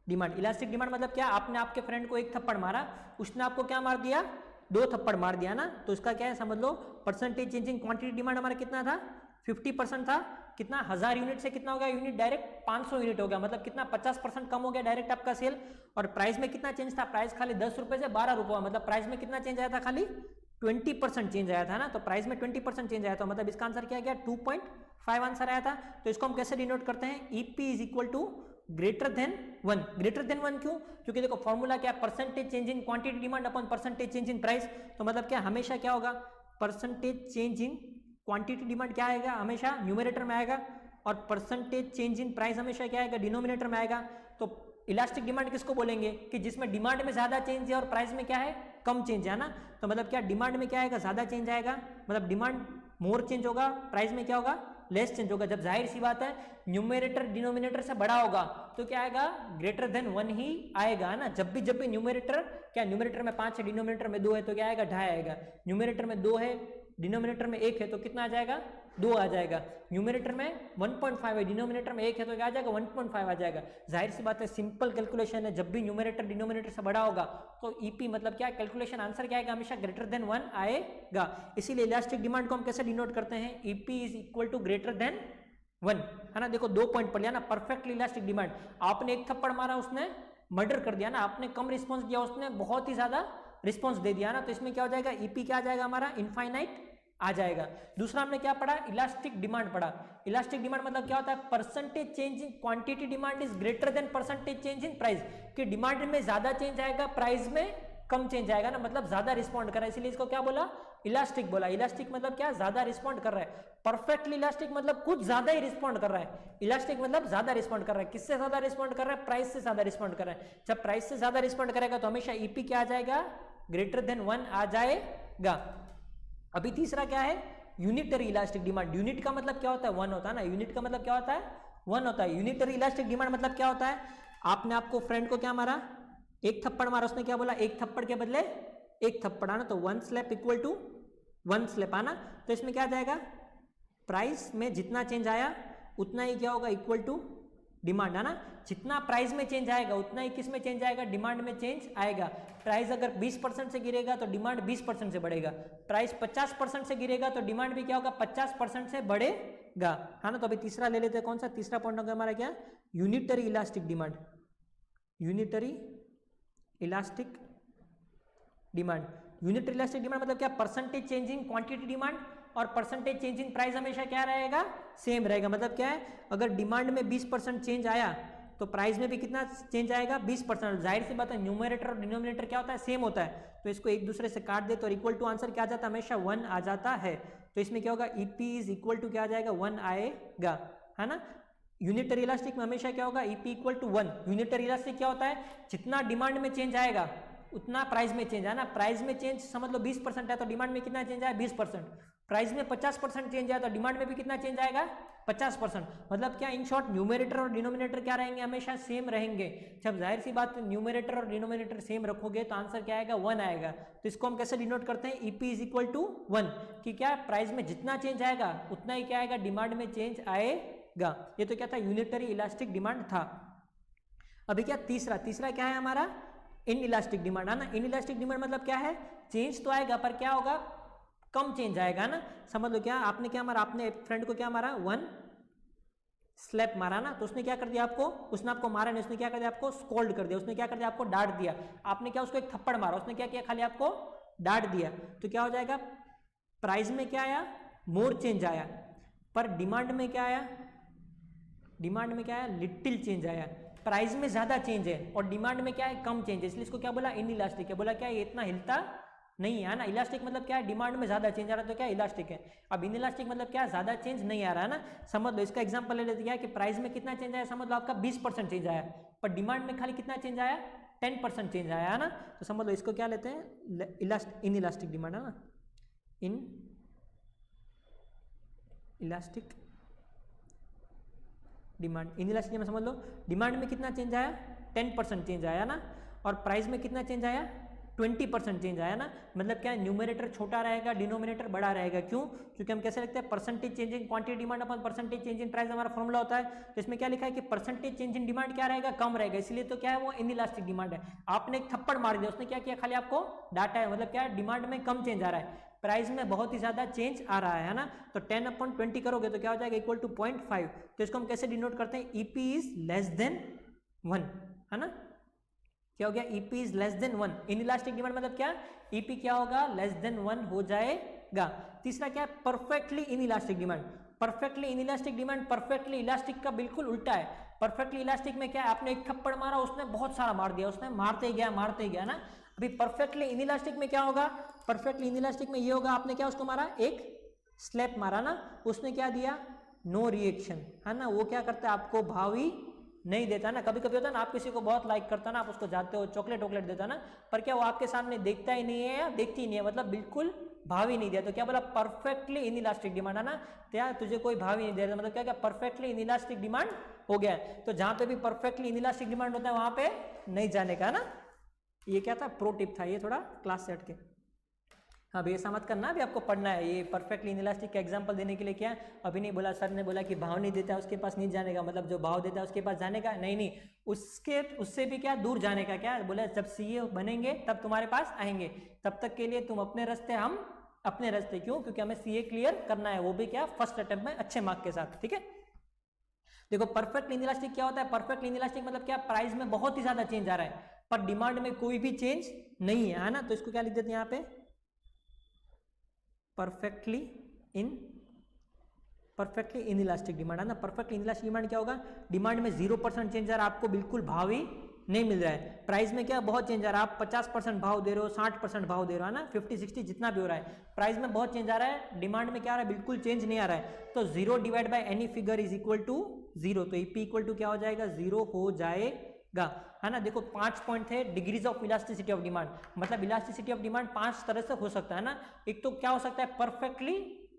B: demand, elastic demand मतलब क्या, आपने आपके फ्रेंड को 1 थप्पड़ मारा, उसने आपको क्या मार दिया, 2 थप्पड़ मार दिया ना। तो इसका क्या है समझ लो, परसेंटेज चेंजिंग क्वांटिटी डिमांड हमारा कितना था, 50% था। कितना, 1000 यूनिट से कितना हो गया यूनिट, डायरेक्ट 500 यूनिट हो गया, मतलब कितना 50% कम हो गया डायरेक्ट आपका सेल। और प्राइस में कितना चेंज था, प्राइस खाली ₹10 से ₹12, मतलब प्राइस में कितना चेंज आया था, खाली 20% चेंज आया था ना। तो प्राइस में 20% चेंज आया था, मतलब इसका आंसर क्या गया, 2.5 आंसर आया था। तो इसको हम कैसे डिनोट करते हैं, EP is equal to greater than 1। Greater than 1 क्यों, क्योंकि देखो फॉर्मूला क्या, percentage change in quantity demand upon percentage change in price. तो मतलब क्या, हमेशा क्या होगा, percentage change in quantity demand क्या आएगा, हमेशा न्यूमरेटर में आएगा, और परसेंटेज चेंज इन प्राइस हमेशा क्या आएगा, डिनोमिनेटर में आएगा। तो इलास्टिक डिमांड किसको बोलेंगे, कि जिसमें डिमांड में ज्यादा चेंज है और प्राइस में क्या है, कम चेंज है ना। तो मतलब क्या, डिमांड में क्या आएगा, ज्यादा चेंज आएगा, मतलब डिमांड मोर चेंज होगा, प्राइस में क्या होगा, लेस चेंज होगा। जब जाहिर सी बात है न्यूमरेटर डिनोमिनेटर से बड़ा होगा तो क्या आएगा, ग्रेटर देन 1 ही आएगा ना। जब भी न्यूमरेटर क्या, न्यूमरेटर में 5 है, डिनोमिनेटर में 2 है, तो क्या आएगा, 2.5 आएगा। न्यूमरेटर में 2 है, डिनोमिनेटर में 1 है, तो कितना आ जाएगा, 2 आ जाएगा। न्यूमरेटर में 1.5 है, डिनोमिनेटर में 1 है, तो क्या आ जाएगा, 1.5 आ जाएगा। जाहिर सी बात है, सिंपल कैलकुलेशन है, जब भी न्यूमरेटर डिनोमिनेटर से बड़ा होगा तो ईपी मतलब क्या, कैलकुलेशन आंसर क्या आएगा, हमेशा ग्रेटर देन 1 आएगा। इसीलिए इलास्टिक डिमांड को हम कैसे डिनोट करते हैं, EP is equal to greater than 1 है ना। देखो 2 पॉइंट पढ़ लिया ना, परफेक्टली इलास्टिक डिमांड। आपने 1 थप्पड़ मारा, उसने मर्डर कर दिया ना, आपने कम रिस्पॉन्स दिया, उसने बहुत ही ज्यादा रिस्पॉन्स दे दिया ना। तो इसमें क्या हो जाएगा, ईपी क्या आ जाएगा हमारा, इनफाइनाइट आ जाएगा। दूसरा हमने क्या पढ़ा, इलास्टिक डिमांड पढ़ा। इलास्टिक डिमांड मतलब क्या होता है, percentage change in quantity demand is greater than percentage change in price. कि डिमांड में ज्यादा चेंज आएगा, प्राइस में कम चेंज आएगा ना, मतलब ज्यादा रिस्पॉन्ड कर रहा है, इसलिए इसको क्या बोला, इलास्टिक बोला। इलास्टिक मतलब क्या, ज्यादा रिस्पॉन्ड कर रहा है। परफेक्टली इलास्टिक मतलब कुछ ज्यादा ही रिस्पॉन्ड कर रहा है। इलास्टिक मतलब ज्यादा रिस्पॉन्ड कर रहा है। किससे ज्यादा रिस्पॉन्ड कर रहा है, प्राइस से ज्यादा रिस्पॉन्ड कर रहा है। जब प्राइस से ज्यादा रिस्पॉन्ड करेगा तो हमेशा ईपी क्या आ जाएगा, ग्रेटर देन 1 आ जाएगा। अभी तीसरा क्या है, यूनिटरी इलास्टिक डिमांड। यूनिट का मतलब क्या होता है, 1 होता है ना। यूनिट का मतलब क्या होता है, 1 होता है। यूनिटरी इलास्टिक डिमांड मतलब क्या होता है, आपने आपको फ्रेंड को क्या मारा, 1 थप्पड़ मारा, उसने क्या बोला, 1 थप्पड़ के बदले 1 थप्पड़ आना, तो 1 स्लैप इक्वल टू 1 स्लैप आना। तो इसमें क्या आ जाएगा, प्राइस में जितना चेंज आया उतना ही क्या होगा, इक्वल टू डिमांड है ना। जितना प्राइस में चेंज आएगा उतना ही किस में चेंज आएगा, डिमांड में चेंज आएगा। प्राइस अगर 20% से गिरेगा तो डिमांड 20% से बढ़ेगा। प्राइस 50% से गिरेगा तो डिमांड भी क्या होगा, 50% से बढ़ेगा है ना। तो अभी तीसरा ले लेते हैं, कौन सा तीसरा पॉइंट होगा हमारा, क्या, unitary elastic demand. Unitary elastic demand. Unitary elastic demand मतलब क्या, परसेंटेज चेंजिंग क्वांटिटी डिमांड और परसेंटेज चेंजिंग प्राइस हमेशा क्या रहेगा, सेम रहेगा। मतलब क्या है, अगर डिमांड में 20% चेंज आया तो प्राइस में भी कितना चेंज आएगा, 20%। जाहिर सी बात है, न्यूमरेटर और डिनोमिनेटर क्या होता है, सेम होता है। तो इसको एक दूसरे से काट दे तो इक्वल टू आंसर क्या आ जाता है, हमेशा 1 आ जाता है। तो इसमें क्या होगा, ईपी इज इक्वल टू क्या आ जाएगा, 1 आएगा है ना। यूनिटरी इलास्टिक में हमेशा क्या होगा, EP equal to 1। Unitary elastic क्या होता है, जितना डिमांड में चेंज आएगा उतना प्राइस में चेंज है ना। प्राइस में चेंज समझ लो 20% है तो डिमांड में कितना चेंज आया, 20%। प्राइस में 50% चेंज आया तो डिमांड में भी कितना चेंज आएगा, 50%। मतलब क्या, इन शॉर्ट न्यूमरेटर और डिनोमिनेटर क्या रहेंगे, हमेशा सेम रहेंगे। जब जाहिर सी बात न्यूमरेटर और डिनोमिनेटर सेम रखोगे तो आंसर क्या आएगा, 1 आएगा। तो इसको हम कैसे डिनोट करते हैं, ईपी इज इक्वल टू 1। कि क्या, प्राइस में जितना चेंज आएगा उतना ही क्या आएगा, डिमांड में चेंज आएगा ये तो क्या था, यूनिटरी इलास्टिक डिमांड था। अभी क्या तीसरा क्या है हमारा, इन इलास्टिक डिमांड है ना। इन इलास्टिक डिमांड मतलब क्या है, चेंज तो आएगा पर क्या होगा, कम चेंज आएगा ना। समझ लो क्या आपने क्या मारा, आपने फ्रेंड को क्या मारा, 1 स्लैप मारा ना, तो उसने क्या कर दिया आपको, उसने आपको मारा नहीं, उसने क्या कर दिया आपको स्कोल्ड कर दिया, उसने क्या कर दिया आपको डांट दिया। आपने क्या उसको एक थप्पड़ मारा, उसने क्या किया खाली आपको डांट दिया। तो क्या हो जाएगा, प्राइस में क्या आया, मोर चेंज आया, पर डिमांड में क्या आया, डिमांड में क्या आया, लिटिल चेंज आया। प्राइस में ज्यादा चेंज है और डिमांड में क्या है, कम चेंज है, इसलिए इसको क्या बोला, इन इलास्टिक है। बोला क्या ये इतना हिलता नहीं है ना। इलास्टिक मतलब क्या है, डिमांड में ज्यादा चेंज आ रहा है तो क्या इलास्टिक है। अब इन इलास्टिक मतलब क्या है, ज्यादा चेंज नहीं आ रहा है ना। समझ लो इसका एग्जांपल ले लेते हैं कि प्राइस में कितना चेंज आया, समझ लो आपका 20% चेंज आया, पर डिमांड में खाली कितना चेंज आया, 10% चेंज आया है ना। तो समझ लो इसको क्या लेते हैं, इन इलास्टिक डिमांड है ना, in elastic demand. In elastic demand समझ लो डिमांड में कितना चेंज आया, 10% चेंज आया ना, और प्राइस में कितना चेंज आया, 20% चेंज आया ना। मतलब क्या है, न्यूमरेटर छोटा रहेगा, डिनोमिनेटर बड़ा रहेगा। क्यों, क्योंकि हम कैसे लिखते हैं, percentage change in quantity demand upon percentage change in price हमारा फॉर्मूला होता है। तो इसमें क्या लिखा है कि परसेंटेज चेंज इन डिमांड क्या रहेगा, कम रहेगा, इसलिए तो क्या है वो इन इलास्टिक डिमांड है। आपने एक थप्पड़ मार दिया, उसने क्या किया खाली आपको डाटा है, मतलब क्या है डिमांड में कम चेंज आ रहा है, प्राइस में बहुत ही ज्यादा चेंज आ रहा है ना। तो 10/20 करोगे तो क्या हो जाएगा, इक्वल टू 0.5। तो इसको हम कैसे डिनोट करते हैं, ईपी इज लेस देन 1 है ना। क्या हो गया, EP is less than 1। In elastic demand मतलब क्या, ईपी क्या होगा, लेस देन 1 हो जाएगा। तीसरा क्या है, perfectly in elastic demand. Perfectly in elastic demand perfectly elastic का बिल्कुल उल्टा है। परफेक्टली इलास्टिक में क्या है, आपने एक थप्पड़ मारा, उसने बहुत सारा मार दिया, उसने मारते ही गया ना। अभी परफेक्टली इन इलास्टिक में क्या होगा, परफेक्टली इन इलास्टिक में ये होगा, आपने क्या उसको मारा, एक स्लैप मारा ना, उसने क्या दिया, नो रिएक्शन है ना। वो क्या करता है, आपको भाव ही नहीं देता ना। कभी कभी होता है ना, आप किसी को बहुत लाइक करता ना, आप उसको जाते हो चॉकलेट वॉकलेट देता ना, पर क्या वो आपके सामने देखता ही नहीं है या देखती ही नहीं है, मतलब बिल्कुल भाव ही नहीं दिया। तो क्या बोला, परफेक्टली इन इलास्टिक डिमांड है ना, क्या तुझे कोई भाव ही नहीं दे रहा, मतलब क्या क्या परफेक्टली इन इलास्टिक डिमांड हो गया। तो जहां पे भी परफेक्टली इन इलास्टिक डिमांड होता है वहां पे नहीं जाने का ना। ये क्या था, प्रो टिप था ये, थोड़ा क्लास सेट के। हाँ भैया ऐसा मत करना, अभी आपको पढ़ना है। ये परफेक्टली इनइलास्टिक का एग्जांपल देने के लिए क्या है, अभी नहीं बोला, सर ने बोला कि भाव नहीं देता है उसके पास नहीं जाने का, मतलब जो भाव देता है उसके पास जाने का नहीं, उससे भी क्या दूर जाने का। क्या बोला, जब सीए बनेंगे तब तुम्हारे पास आएंगे, तब तक के लिए तुम अपने रास्ते, हम अपने रास्ते। क्यों, क्योंकि हमें सीए क्लियर करना है, वो भी क्या फर्स्ट अटेम्प्ट में अच्छे मार्क के साथ। ठीक है, देखो परफेक्ट इनइलास्टिक क्या होता है, परफेक्ट इनइलास्टिक मतलब क्या, प्राइस में बहुत ही ज्यादा चेंज आ रहा है पर डिमांड में कोई भी चेंज नहीं है ना। तो इसको क्या लिख देते हैं यहाँ पे, परफेक्टली इनइलास्टिक डिमांड है ना। परफेक्टली इनइलास्टिक डिमांड क्या होगा, डिमांड में 0% चेंज आ रहा है, आपको बिल्कुल भाव ही नहीं मिल रहा है। प्राइस में क्या बहुत चेंज आ रहा है, आप 50% भाव दे रहे हो, 60% भाव दे रहे हो ना, 50-60 जितना भी हो रहा है, प्राइस में बहुत चेंज आ रहा है, डिमांड में क्या आ रहा है, बिल्कुल चेंज नहीं आ रहा है। तो 0 divide by any figure is equal to 0। तो ईपी इक्वल टू क्या हो जाएगा, 0 हो जाएगा है ना। देखो 5 पॉइंट थे, degrees of elasticity of demand, मतलब इलास्टिसिटी ऑफ डिमांड 5 तरह से हो सकता है ना। एक तो क्या हो सकता है, perfectly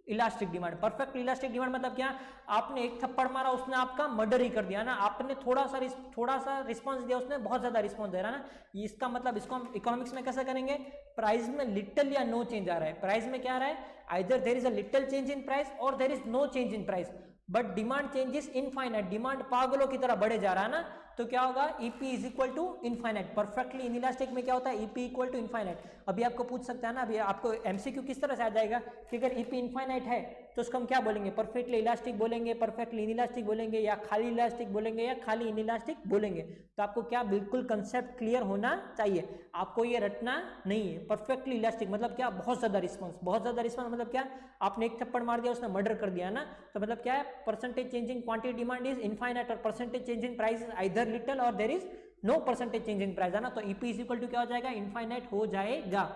B: elastic demand. Perfect elastic demand मतलब क्या, आपने एक थप्पड़ मारा, उसने आपका मर्डर ही कर दिया ना। आपने थोड़ा सा रिस्पांस दिया, उसने बहुत ज्यादा रिस्पांस दे रहा है ना। इसका मतलब इसको हम इकोनॉमिक्स में कैसे करेंगे, प्राइस में लिटिल या नो चेंज आ रहा है, प्राइस में क्या आ रहा है, either there is a little change in price और there is no change in price, but demand changes infinite, demand पागलों की तरह बढ़े जा रहा है ना। तो क्या होगा, EP is equal to infinite. Perfectly inelastic में क्या होता है, ईपी इक्वल टू इनफाइनाइट। अभी आपको पूछ सकता है ना, अभी आपको एमसीक्यू किस तरह से आ जाएगा कि अगर ईपी इनफाइनाइट है तो उसको हम क्या बोलेंगे, परफेक्टली इलास्टिक बोलेंगे, परफेक्टली इनइलास्टिक बोलेंगे, या खाली इलास्टिक बोलेंगे, या खाली इनइलास्टिक बोलेंगे। तो आपको क्या बिल्कुल कंसेप्ट क्लियर होना चाहिए, आपको ये रटना नहीं है। परफेक्टली इलास्टिक मतलब क्या, बहुत ज्यादा रिस्पॉन्स, बहुत ज्यादा रिस्पॉन्स मतलब क्या, आपने एक थप्पड़ मार दिया, उसने मर्डर कर दिया ना। तो मतलब क्या है, percentage change in quantity demand is infinite और percentage change in price is either little और there is no percentage change in price है ना। तो ईपी इज इक्वल टू क्या हो जाएगा, इनफाइनाइट हो जाएगा।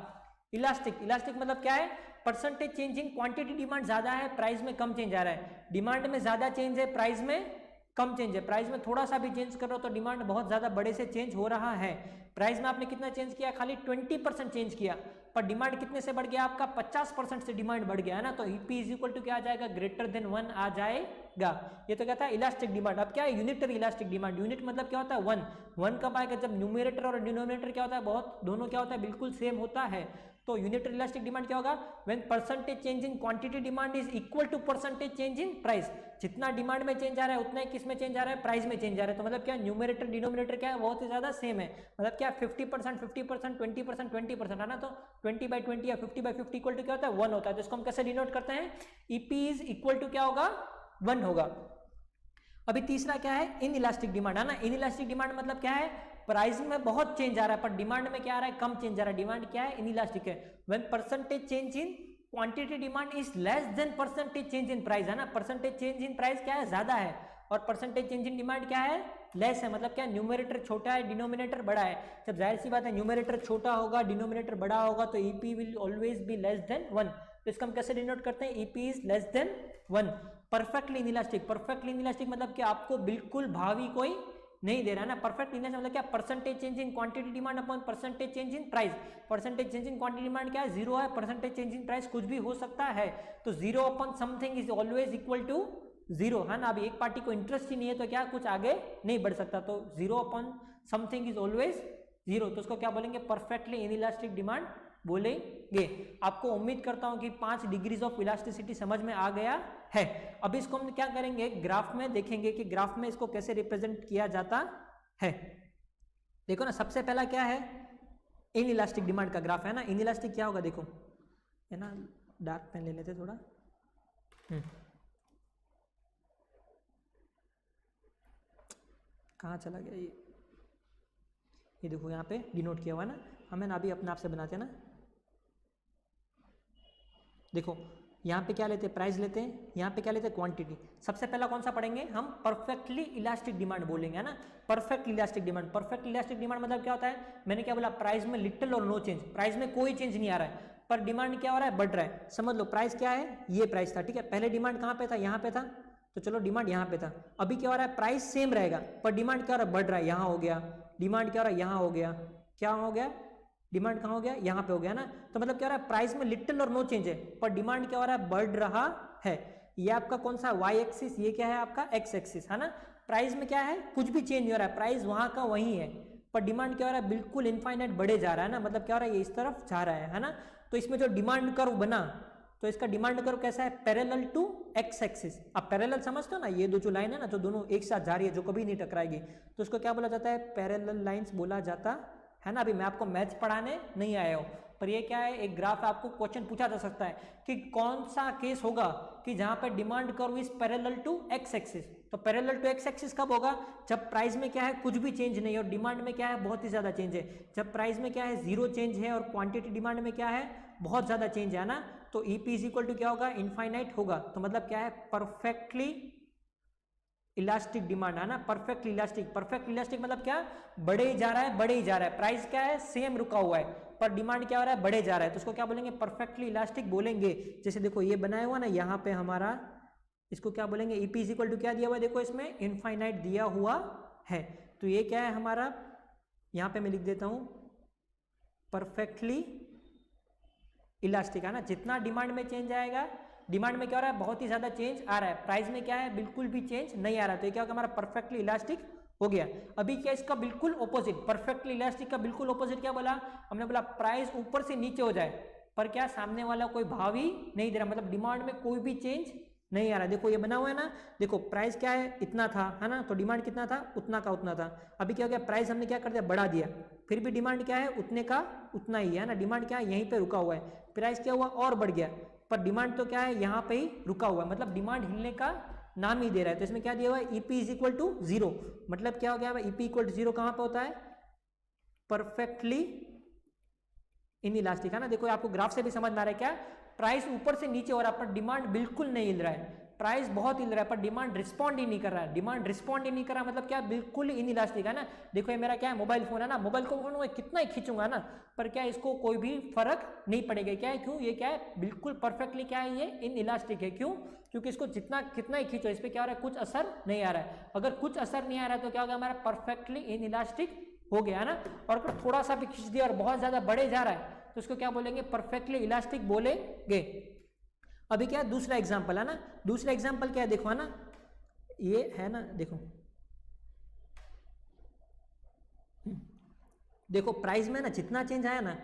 B: इलास्टिक मतलब क्या है, percentage change in quantity demand ज्यादा है, प्राइस में कम चेंज आ रहा है, डिमांड में ज्यादा चेंज है, प्राइस में कम चेंज है। प्राइस में थोड़ा सा भी चेंज कर रहे हो तो डिमांड बहुत ज्यादा बड़े से चेंज हो रहा है। प्राइस में आपने कितना चेंज किया, खाली 20% चेंज किया, पर डिमांड कितने से बढ़ गया, आपका 50% से डिमांड बढ़ गया है ना। तो ईपी इज इक्वल टू क्या आ जाएगा, ग्रेटर देन 1 आ जाएगा। ये तो क्या था, इलास्टिक डिमांड। अब क्या है, यूनिटरी इलास्टिक डिमांड। यूनिट मतलब क्या होता है, 1 कब आएगा, जब न्यूमरेटर और डिनोमिनेटर क्या होता है, बहुत दोनों क्या होता है, बिल्कुल सेम होता है। तो यूनिटरी इलास्टिक डिमांड क्या होगा, when percentage change in quantity demand is equal to percentage change in price. जितना डिमांड में चेंज आ रहा है उतना ही किस में चेंज आ रहा है, प्राइस में चेंज आ रहा है। तो मतलब क्या न्यूमरेटर डिनोमिनेटर क्या है, बहुत ही ज्यादा सेम है। मतलब क्या 50%, 50%, 20%, 20% है ना, तो 20/20 या 50/50 इक्वल टू क्या होता है, 1 होता है। तो इसको हम कैसे डिनोट करते हैं, ईपी इज इक्वल टू क्या होगा, 1 होगा। अभी तीसरा क्या है, इन इलास्टिक डिमांड है ना। इन इलास्टिक डिमांड मतलब क्या है, प्राइस में बहुत चेंज आ रहा है पर डिमांड में क्या आ रहा है, कम चेंज आ रहा है। डिमांड क्या है, इन इलास्टिक है। When percentage change in quantity demand is less than percentage change in price है ना। परसेंटेज चेंज इन प्राइस क्या है, ज्यादा है, और परसेंटेज चेंज इन डिमांड क्या है, लेस है। मतलब क्या, न्यूमरेटर छोटा है, डिनोमिनेटर बड़ा है। जब जाहिर सी बात है न्यूमरेटर छोटा होगा, डिनोमिनेटर बड़ा होगा, तो EP will always be less than 1। तो इसको हम कैसे डिनोट करते हैं, EP is less than 1। Perfectly inelastic, perfectly inelastic मतलब कि आपको बिल्कुल भावी कोई नहीं दे रहा है ना। परफेक्ट इनइलास्टिक मतलब क्या, percentage change in quantity demand upon percentage change in price. Percentage change in quantity demand क्या है, 0 है, परसेंटेज चेंज इन प्राइस कुछ भी हो सकता है। तो 0 upon something is always equal to 0 है ना। अभी एक पार्टी को इंटरेस्ट ही नहीं है तो क्या कुछ आगे नहीं बढ़ सकता, तो 0 अपॉन समथिंग इज ऑलवेज 0। तो उसको क्या बोलेंगे, परफेक्टली इनइलास्टिक डिमांड बोलेंगे। आपको उम्मीद करता हूं कि 5 डिग्रीज ऑफ इलास्टिसिटी समझ में आ गया है। अब इसको हम क्या करेंगे, ग्राफ में देखेंगे कि ग्राफ में इसको कैसे रिप्रेजेंट किया जाता है। देखो ना, सबसे पहला क्या है, इन इलास्टिक डिमांड का ग्राफ है ना। इन इलास्टिक क्या होगा, देखो है ना, डार्क पेन ले लेते थोड़ा। कहाँ चला गया ये देखो यहाँ पे डिनोट किया हुआ है ना, हमें ना अभी अपने आप से बनाते हैं ना। देखो यहाँ पे क्या लेते हैं, प्राइस लेते हैं, यहाँ पे क्या लेते हैं, क्वांटिटी। सबसे पहला कौन सा पढ़ेंगे हम, परफेक्टली इलास्टिक डिमांड बोलेंगे है ना। Perfect elastic demand, perfect elastic demand मतलब क्या होता है, मैंने क्या बोला, प्राइस में लिटिल और नो चेंज, प्राइस में कोई चेंज नहीं आ रहा है पर डिमांड क्या हो रहा है, बढ़ रहा है। समझ लो, प्राइस क्या है, ये प्राइस था, ठीक है, पहले डिमांड कहाँ पे था, यहाँ पे था, तो चलो डिमांड यहाँ पे था। अभी क्या हो रहा है, प्राइस सेम रहेगा पर डिमांड क्या हो रहा है, बढ़ रहा है, यहाँ हो गया। डिमांड क्या हो रहा है, यहाँ हो गया, क्या हो गया, डिमांड कहाँ हो गया, यहाँ पे हो गया ना। तो मतलब क्या हो रहा है, प्राइस में लिटिल और नो चेंज है पर डिमांड क्या हो रहा है, बढ़ रहा है। ये आपका कौन सा वाई एक्सिस, ये क्या है आपका एक्स एक्सिस है ना। प्राइस में क्या है, कुछ भी चेंज नहीं हो रहा है, प्राइस वहां का वही है पर डिमांड क्या हो रहा है, बिल्कुल इनफाइनाइट बढ़े जा रहा है ना। मतलब क्या हो रहा है, ये इस तरफ जा रहा है ना। तो इसमें जो डिमांड कर्व बना, तो इसका डिमांड कर्व कैसा है, पैरेलल टू एक्स एक्सिस। अब पैरेलल समझते हो ना, ये दो जो लाइन है ना, जो दोनों एक साथ जा रही है, जो कभी नहीं टकराएगी, तो उसको क्या बोला जाता है, पैरेलल लाइंस बोला जाता है ना। अभी मैं आपको मैथ्स पढ़ाने नहीं आया हूँ पर ये क्या है, एक ग्राफ आपको क्वेश्चन पूछा जा सकता है कि कौन सा केस होगा कि जहां पे demand curve is parallel to X axis. तो पैरेलल टू एक्स एक्सिस कब होगा, जब प्राइस में क्या है, कुछ भी चेंज नहीं है और डिमांड में क्या है, बहुत ही ज्यादा चेंज है। जब प्राइस में क्या है, 0 चेंज है और क्वांटिटी डिमांड में क्या है, बहुत ज्यादा चेंज है ना। तो ईपी इज इक्वल टू क्या होगा, इनफाइनाइट होगा। तो मतलब क्या है, परफेक्टली इलास्टिक डिमांड है ना। परफेक्ट इलास्टिक, परफेक्ट इलास्टिक मतलब क्या, बढ़े ही जा रहा है, बढ़े ही जा रहा है। प्राइस क्या है, सेम रुका हुआ है पर डिमांड क्या हो रहा है, बढ़े जा रहा है। तो उसको क्या बोलेंगे, परफेक्टली इलास्टिक बोलेंगे। जैसे देखो ये बनाया हुआ ना, यहाँ पे हमारा, इसको क्या बोलेंगे, ईपी इज इक्वल टू क्या दिया हुआ है, देखो इसमें इनफाइनाइट दिया हुआ है। तो ये क्या है हमारा, यहाँ पे मैं लिख देता हूँ परफेक्टली इलास्टिक है ना। जितना डिमांड में चेंज आएगा, डिमांड में क्या हो रहा है, बहुत ही ज्यादा चेंज आ रहा है, प्राइस में क्या है, बिल्कुल भी चेंज नहीं आ रहा। तो ये क्या होगा, हमारा परफेक्टली इलास्टिक हो गया। अभी क्या इसका बिल्कुल ऑपोजिट, परफेक्टली इलास्टिक का बिल्कुल ऑपोजिट क्या बोला हमने, बोला प्राइस ऊपर से नीचे हो जाए पर क्या सामने वाला कोई भाव ही नहीं दे रहा, मतलब डिमांड में कोई भी चेंज नहीं आ रहा। देखो ये बना हुआ है ना, देखो प्राइस क्या है, इतना था है ना, तो डिमांड कितना था, उतना का उतना था। अभी क्या हो गया, प्राइस हमने क्या कर दिया, बढ़ा दिया, फिर भी डिमांड क्या है, उतने का उतना ही है ना। डिमांड क्या है, यहीं पे रुका हुआ है, प्राइस क्या हुआ, और बढ़ गया पर डिमांड तो क्या है, यहाँ पे ही रुका हुआ है, मतलब डिमांड हिलने का नाम ही दे रहा है। तो इसमें क्या दिया हुआ है, ईपी इज इक्वल टू 0, मतलब क्या हो गया, ईपी इक्वल टू 0 कहाँ पे होता है, परफेक्टली इन इलास्टिक है ना। देखो आपको ग्राफ से भी समझ में आ रहा है क्या, प्राइस ऊपर से नीचे हो रहा है पर डिमांड बिल्कुल नहीं हिल रहा है। प्राइस बहुत हिल रहा है पर डिमांड रिस्पॉन्ड ही नहीं कर रहा है, डिमांड रिस्पॉन्ड ही नहीं कर रहा, मतलब क्या, बिल्कुल इन इलास्टिक है ना। देखो ये मेरा क्या है, मोबाइल फोन है ना, मोबाइल को फोन कितना ही खींचूंगा ना पर क्या इसको कोई भी फर्क नहीं पड़ेगा। क्या है, क्यों, ये क्या है, बिल्कुल परफेक्टली क्या है, ये इन इलास्टिक है। क्यों, क्योंकि इसको जितना कितना ही खींचो, इस पर क्या हो रहा है, कुछ असर नहीं आ रहा है। अगर कुछ असर नहीं आ रहा है तो क्या होगा, हमारा परफेक्टली इन इलास्टिक हो गया ना। और अगर थोड़ा सा भी खींच दिया और बहुत ज्यादा बढ़े जा रहा है तो उसको क्या बोलेंगे, परफेक्टली इलास्टिक बोलेंगे। अभी क्या दूसरा एग्जांपल है ना, दूसरा एग्जांपल क्या है, देखो है ना, ये है ना, देखो देखो प्राइस में ना जितना चेंज आया ना,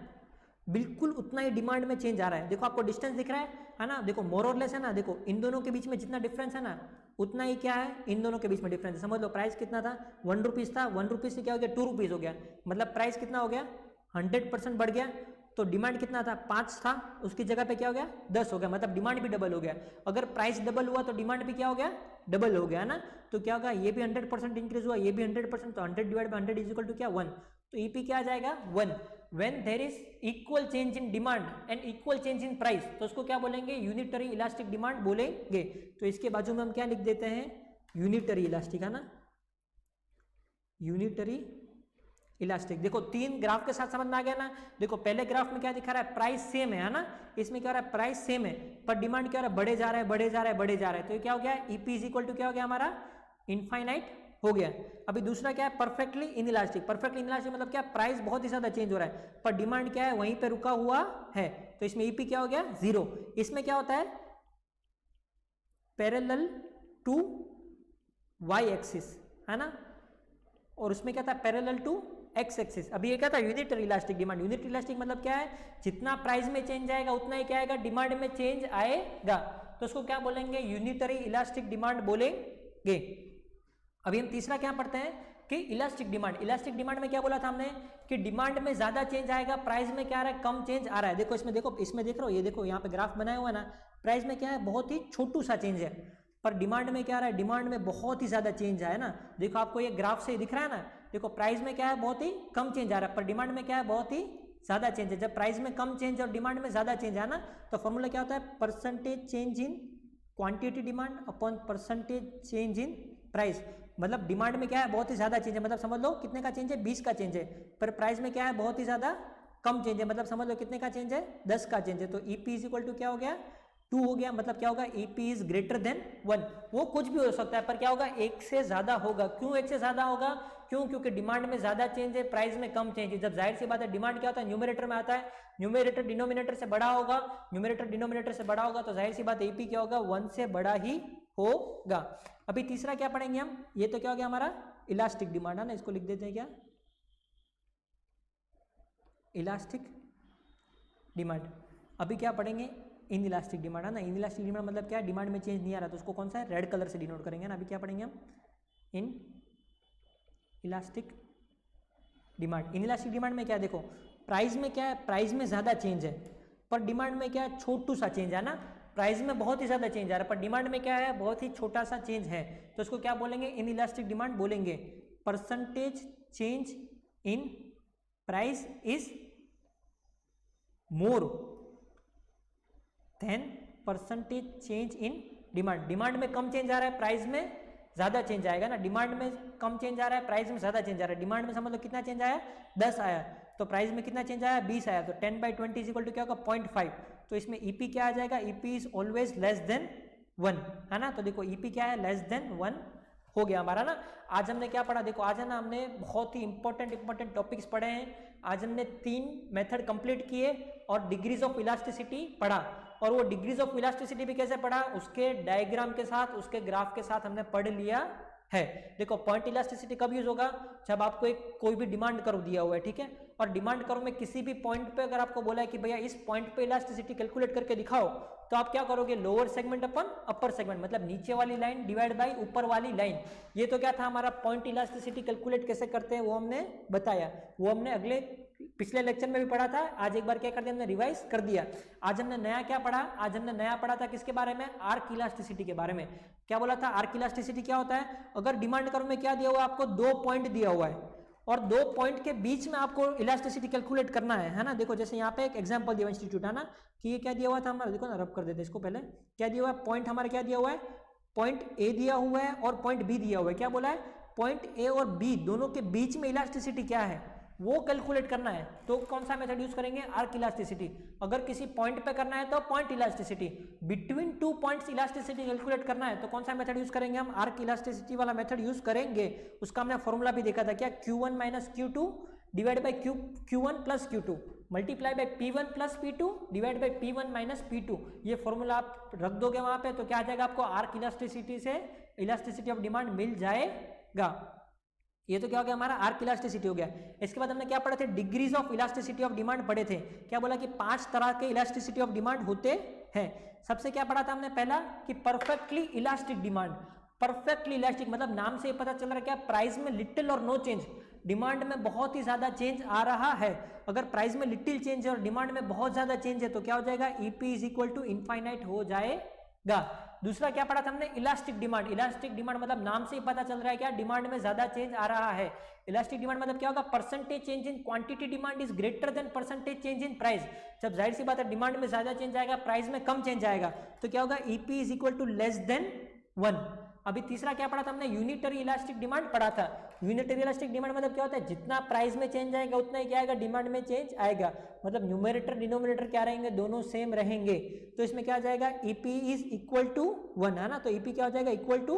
B: बिल्कुल उतना ही डिमांड में चेंज आ रहा है। देखो आपको डिस्टेंस दिख रहा है ना, देखो मोर और लेस है ना, देखो इन दोनों के बीच में जितना डिफरेंस है ना उतना ही क्या है इन दोनों के बीच में डिफरेंस है। समझ लो प्राइस कितना था, 1 रुपीज़ था, 1 रुपीज़ से क्या हो गया 2 रुपीज़ हो गया, मतलब प्राइस कितना हो गया 100% बढ़ गया। तो डिमांड कितना था 5 था, उसकी जगह पे क्या हो गया 10 हो गया, मतलब डिमांड भी डबल हो गया। अगर प्राइस डबल हुआ तो डिमांड भी क्या हो गया डबल हो गया ना। तो क्या होगा ये भी 100% इंक्रीज हुआ, ये भी 100%, तो 100 divide by 100 is equal to क्या 1। तो ईपी क्या आ जाएगा 1। When there is equal change in demand and equal change in price तो उसको क्या बोलेंगे यूनिटरी इलास्टिक डिमांड बोलेंगे। तो इसके बाजू में हम क्या लिख देते हैं यूनिटरी इलास्टिक, है ना, यूनिटरी इलास्टिक। देखो 3 ग्राफ के साथ समझ में आ गया ना। देखो पहले ग्राफ में क्या दिखा रहा है प्राइस सेम है ना, इसमें क्या हो रहा है प्राइस सेम है पर डिमांड क्या हो रहा है बढ़े जा रहा है बढ़े जा रहा है बढ़े जा रहा है। तो ये क्या हो गया ईपी इज इक्वल टू क्या हो गया हमारा इनफाइनाइट हो गया। अभी दूसरा क्या है परफेक्टली इनइलास्टिक। परफेक्टली इनइलास्टिक मतलब क्या प्राइस बहुत ही ज्यादा चेंज हो रहा है पर डिमांड क्या है वहीं पे रुका हुआ है, तो इसमें ईपी क्या हो गया 0। इसमें क्या होता है पैरेलल टू वाई एक्सिस, है ना, और उसमें क्या था पैरेलल टू एक्स एक्सिस। अभी ये क्या था unitary elastic demand. Unitary elastic मतलब क्या है जितना प्राइस में चेंज आएगा उतना ही क्या आएगा डिमांड में चेंज आएगा, तो उसको क्या बोलेंगे यूनिटरी इलास्टिक डिमांड बोलेंगे। अभी हम तीसरा क्या पढ़ते हैं कि इलास्टिक डिमांड। इलास्टिक डिमांड में क्या बोला था हमने कि डिमांड में ज्यादा चेंज आएगा, प्राइस में क्या आ रहा है कम चेंज आ रहा है। देखो इसमें देख रहे हो, ये देखो यहाँ पे ग्राफ बनाया हुआ है ना, प्राइस में क्या है बहुत ही छोटू सा चेंज है पर डिमांड में क्या आ रहा है डिमांड में बहुत ही ज्यादा चेंज आया ना। देखो आपको ये ग्राफ से दिख रहा है ना, देखो प्राइस में क्या है बहुत ही कम चेंज आ रहा है पर डिमांड में क्या है बहुत ही ज्यादा चेंज है। जब प्राइस में कम चेंज और डिमांड में ज्यादा चेंज है ना तो फॉर्मूला क्या होता है percentage change in quantity demand upon percentage change in price. मतलब डिमांड में क्या है बहुत ही ज्यादा चेंज है, मतलब समझ लो कितने का चेंज है 20 का चेंज है, पर प्राइस में क्या है बहुत ही ज्यादा कम चेंज है, मतलब समझ लो कितने का चेंज है 10 का चेंज है। तो ईपी इज इक्वल टू क्या हो गया 2 हो गया, मतलब क्या होगा ईपी इज ग्रेटर देन 1। वो कुछ भी हो सकता है पर क्या होगा 1 से ज्यादा होगा। क्यों 1 से ज्यादा होगा, क्यों, क्योंकि डिमांड में ज्यादा चेंज है प्राइस में कम चेंज है। जब जाहिर सी बात है डिमांड क्या होता है न्यूमरेटर में आता है, न्यूमरेटर डिनोमिनेटर से बड़ा होगा, न्यूमरेटर डिनोमिनेटर से बड़ा होगा तो जाहिर सी बात ईपी क्या होगा 1 से बड़ा ही होगा। अभी तीसरा क्या पढ़ेंगे हम, ये तो क्या हो गया हमारा इलास्टिक डिमांड है ना, इसको लिख देते हैं क्या इलास्टिक डिमांड। अभी क्या पढ़ेंगे इन इलास्टिक डिमांड है ना। इन इलास्टिक डिमांड मतलब क्या है डिमांड में चेंज नहीं आ रहा तो उसको कौन सा है रेड कलर से डिनोट करेंगे ना। अभी क्या पढ़ेंगे हम in elastic demand. In elastic demand में क्या देखो प्राइस में क्या है प्राइस में ज्यादा चेंज है पर डिमांड में क्या है छोटू सा चेंज है ना। प्राइस में बहुत ही ज्यादा चेंज आ रहा है पर डिमांड में क्या है बहुत ही छोटा सा चेंज है, तो इसको क्या बोलेंगे इन इलास्टिक डिमांड बोलेंगे। Percentage change in price is more than percentage change in demand. Demand में कम चेंज आ रहा है प्राइस में ज्यादा चेंज आएगा ना, डिमांड में कम चेंज आ रहा है प्राइस में ज्यादा चेंज आ रहा है। डिमांड में समझ लो कितना चेंज आया 10 आया तो प्राइस में कितना चेंज आया 20 आया, तो 10/20 इज इक्वल टू क्या होगा 0.5। तो इसमें ईपी क्या आ जाएगा EP is always less than 1, है ना। तो देखो ईपी क्या है लेस देन 1 हो गया हमारा ना। आज हमने क्या पढ़ा देखो, आज है ना हमने बहुत ही इंपॉर्टेंट टॉपिक्स पढ़े हैं। आज हमने 3 मेथड कंप्लीट किए और डिग्रीज ऑफ इलास्टिसिटी पढ़ा, और वो डिग्रीज ऑफ इलास्टिसिटी भी कैसे पढ़ा उसके डायग्राम के साथ उसके ग्राफ के साथ हमने पढ़ लिया है। देखो पॉइंट इलास्टिसिटी कब यूज होगा, जब आपको एक कोई भी डिमांड कर्व दिया हुआ है, ठीक है, और डिमांड कर्व में किसी भी पॉइंट पे अगर आपको बोला है कि भैया इस पॉइंट पे इलास्टिसिटी कैलकुलेट करके दिखाओ, तो आप क्या करोगे lower segment upon upper segment, मतलब नीचे वाली लाइन डिवाइड बाय ऊपर वाली लाइन। ये तो क्या था हमारा पॉइंट इलास्टिसिटी कैलकुलेट कैसे करते हैं वो हमने बताया, वो हमने पिछले लेक्चर में भी पढ़ा था। आज एक बार क्या कर दिया हमने रिवाइज कर दिया। आज हमने नया क्या पढ़ा, आज हमने नया पढ़ा था किसके बारे में, आर्क इलास्टिसिटी के बारे में। क्या बोला था आर्क इलास्टिसिटी क्या होता है, अगर डिमांड कर्व में क्या दिया हुआ है आपको 2 पॉइंट दिया हुआ है और 2 पॉइंट के बीच में आपको इलास्टिसिटी कैलकुलेट करना है ना। देखो जैसे यहाँ पे एक एग्जांपल दिया इंस्टीट्यूट है ना कि ये क्या दिया हुआ था हमारा, देखो ना रब कर देते इसको, पहले क्या दिया हुआ है पॉइंट हमारा क्या दिया हुआ है पॉइंट ए दिया हुआ है और पॉइंट बी दिया हुआ है। क्या बोला है पॉइंट ए और बी दोनों के बीच में इलास्टिसिटी क्या है वो कैलकुलेट करना है, तो कौन सा मेथड यूज करेंगे आर्क इलास्टिसिटी। अगर किसी पॉइंट पे करना है तो point elasticity, between 2 points elasticity calculate करना है तो कौन सा मेथड यूज करेंगे हम आर्क इलास्टिसिटी वाला मेथड यूज करेंगे। उसका हमने फॉर्मूला भी देखा था क्या Q1 minus Q2 divide by Q1 plus Q2 multiply by P1 plus P2 divide by P1 minus P2। ये फॉर्मूला आप रख दोगे वहां पे तो क्या आ जाएगा आपको आर्क इलास्टिसिटी से इलास्टिसिटी ऑफ डिमांड मिल जाएगा। ये तो क्या हो गया हमारा आर्क इलास्टिसिटी हो गया। इसके बाद हमने क्या पढ़े थे, degrees of elasticity of demand पढ़े थे। क्या बोला कि 5 तरह के इलास्टिसिटी ऑफ डिमांड होते हैं। सबसे क्या पढ़ा था हमने पहला कि perfectly elastic demand. Perfectly elastic मतलब नाम से पता चल रहा है क्या, प्राइस में लिटिल और नो चेंज, डिमांड में बहुत ही ज्यादा चेंज आ रहा है। अगर प्राइस में लिटिल चेंज है और डिमांड में बहुत ज्यादा चेंज है तो क्या हो जाएगा, EP is equal to infinite हो जाएगा। दूसरा क्या पढ़ा था हमने, इलास्टिक डिमांड। इलास्टिक डिमांड मतलब नाम से ही पता चल रहा है क्या, डिमांड में ज्यादा चेंज आ रहा है। इलास्टिक डिमांड मतलब क्या होगा, percentage change in quantity demand is greater than percentage change in price. जब जाहिर सी बात है डिमांड में ज्यादा चेंज आएगा, प्राइस में कम चेंज आएगा, तो क्या होगा, EP is equal to less than 1। अभी तीसरा क्या पढ़ा था हमने, यूनिटरी इलास्टिक डिमांड पढ़ा था। यूनिटरी इलास्टिक डिमांड मतलब क्या होता है, जितना प्राइस में चेंज आएगा उतना ही क्या आएगा, डिमांड में चेंज आएगा। मतलब न्यूमरेटर डिनोमिनेटर क्या रहेंगे, दोनों सेम रहेंगे। तो इसमें क्या आ जाएगा, ईपी इज इक्वल टू 1, है ना। तो ईपी क्या हो जाएगा, इक्वल टू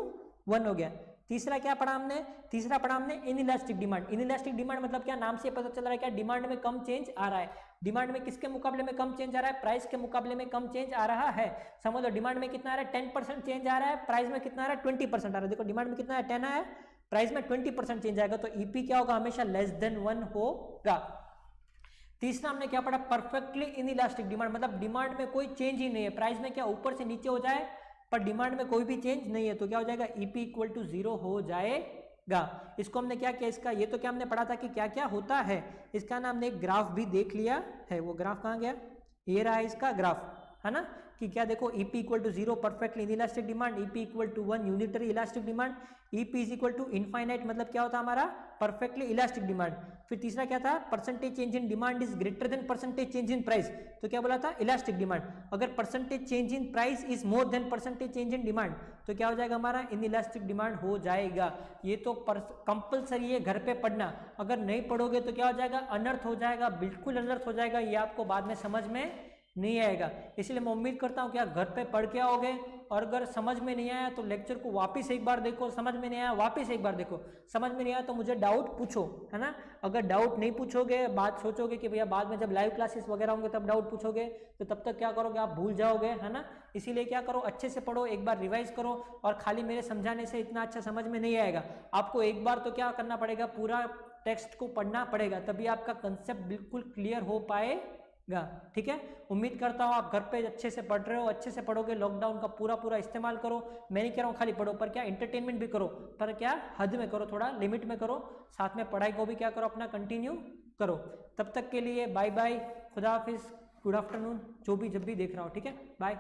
B: 1 हो गया। तीसरा क्या पढ़ा हमने, तीसरा पढ़ा हमने इनइलास्टिक डिमांड। इनइलास्टिक डिमांड मतलब क्या, नाम से पता चल रहा है क्या, डिमांड में कम चेंज आ रहा है। डिमांड में किसके मुकाबले में कम चेंज आ रहा है, प्राइस के मुकाबले में कम चेंज आ रहा है। समझ लो डिमांड में कितना आ रहा है, 10% चेंज आ रहा है, प्राइस में कितना आ रहा है, 20% आ रहा है। देखो डिमांड में कितना है, 10 है, प्राइस में 20% चेंज आएगा, तो ईपी क्या होगा, हमेशा लेस देन 1 होगा। तीसरा हमने क्या पढ़ा, परफेक्टली इनइलास्टिक डिमांड मतलब डिमांड में कोई चेंज ही नहीं है, प्राइस में क्या ऊपर से नीचे हो जाए पर डिमांड में कोई भी चेंज नहीं है, तो क्या हो जाएगा, ईपी इक्वल टू 0 हो जाएगा। इसको हमने क्या किया, इसका ये तो क्या हमने पढ़ा था कि क्या क्या होता है, इसका ना हमने एक ग्राफ भी देख लिया है। वो ग्राफ कहाँ गया, ये रहा इसका ग्राफ, है ना, कि क्या देखो, EP equal to 0 perfectly inelastic demand, EP equal to 1 unitary elastic demand, EP is equal to infinite मतलब क्या होता है हमारा, परफेक्टली इलास्टिक डिमांड। फिर तीसरा क्या था, percentage change in demand is greater than percentage change in price, तो क्या बोला था, इलास्टिक डिमांड। अगर percentage change in price is more than percentage change in demand तो क्या हो जाएगा, हमारा इनइलास्टिक डिमांड हो जाएगा। ये तो कंपलसरी है घर पे पढ़ना, अगर नहीं पढ़ोगे तो क्या हो जाएगा, अनर्थ हो जाएगा, बिल्कुल अनर्थ हो जाएगा, ये आपको बाद में समझ में नहीं आएगा। इसलिए मैं उम्मीद करता हूँ कि आप घर पे पढ़ के आओगे, और अगर समझ में नहीं आया तो लेक्चर को वापस एक बार देखो, समझ में नहीं आया वापस एक बार देखो, समझ में नहीं आया तो मुझे डाउट पूछो, है ना। अगर डाउट नहीं पूछोगे, बात सोचोगे कि भैया बाद में जब लाइव क्लासेस वगैरह होंगे तब डाउट पूछोगे, तो तब तक क्या करोगे, आप भूल जाओगे, है ना। इसीलिए क्या करो, अच्छे से पढ़ो, एक बार रिवाइज करो, और खाली मेरे समझाने से इतना अच्छा समझ में नहीं आएगा। आपको एक बार तो क्या करना पड़ेगा, पूरा टेक्स्ट को पढ़ना पड़ेगा, तभी आपका कंसेप्ट बिल्कुल क्लियर हो पाएगा। ठीक है, उम्मीद करता हूँ आप घर पे अच्छे से पढ़ रहे हो, अच्छे से पढ़ोगे, लॉकडाउन का पूरा इस्तेमाल करो। मैं नहीं कह रहा हूँ खाली पढ़ो, पर क्या एंटरटेनमेंट भी करो, पर क्या हद में करो, थोड़ा लिमिट में करो, साथ में पढ़ाई को भी क्या करो, अपना कंटिन्यू करो। तब तक के लिए बाय बाय, खुदा हाफिज, गुड आफ्टरनून, जो भी जब भी देख रहा हो, ठीक है, बाय।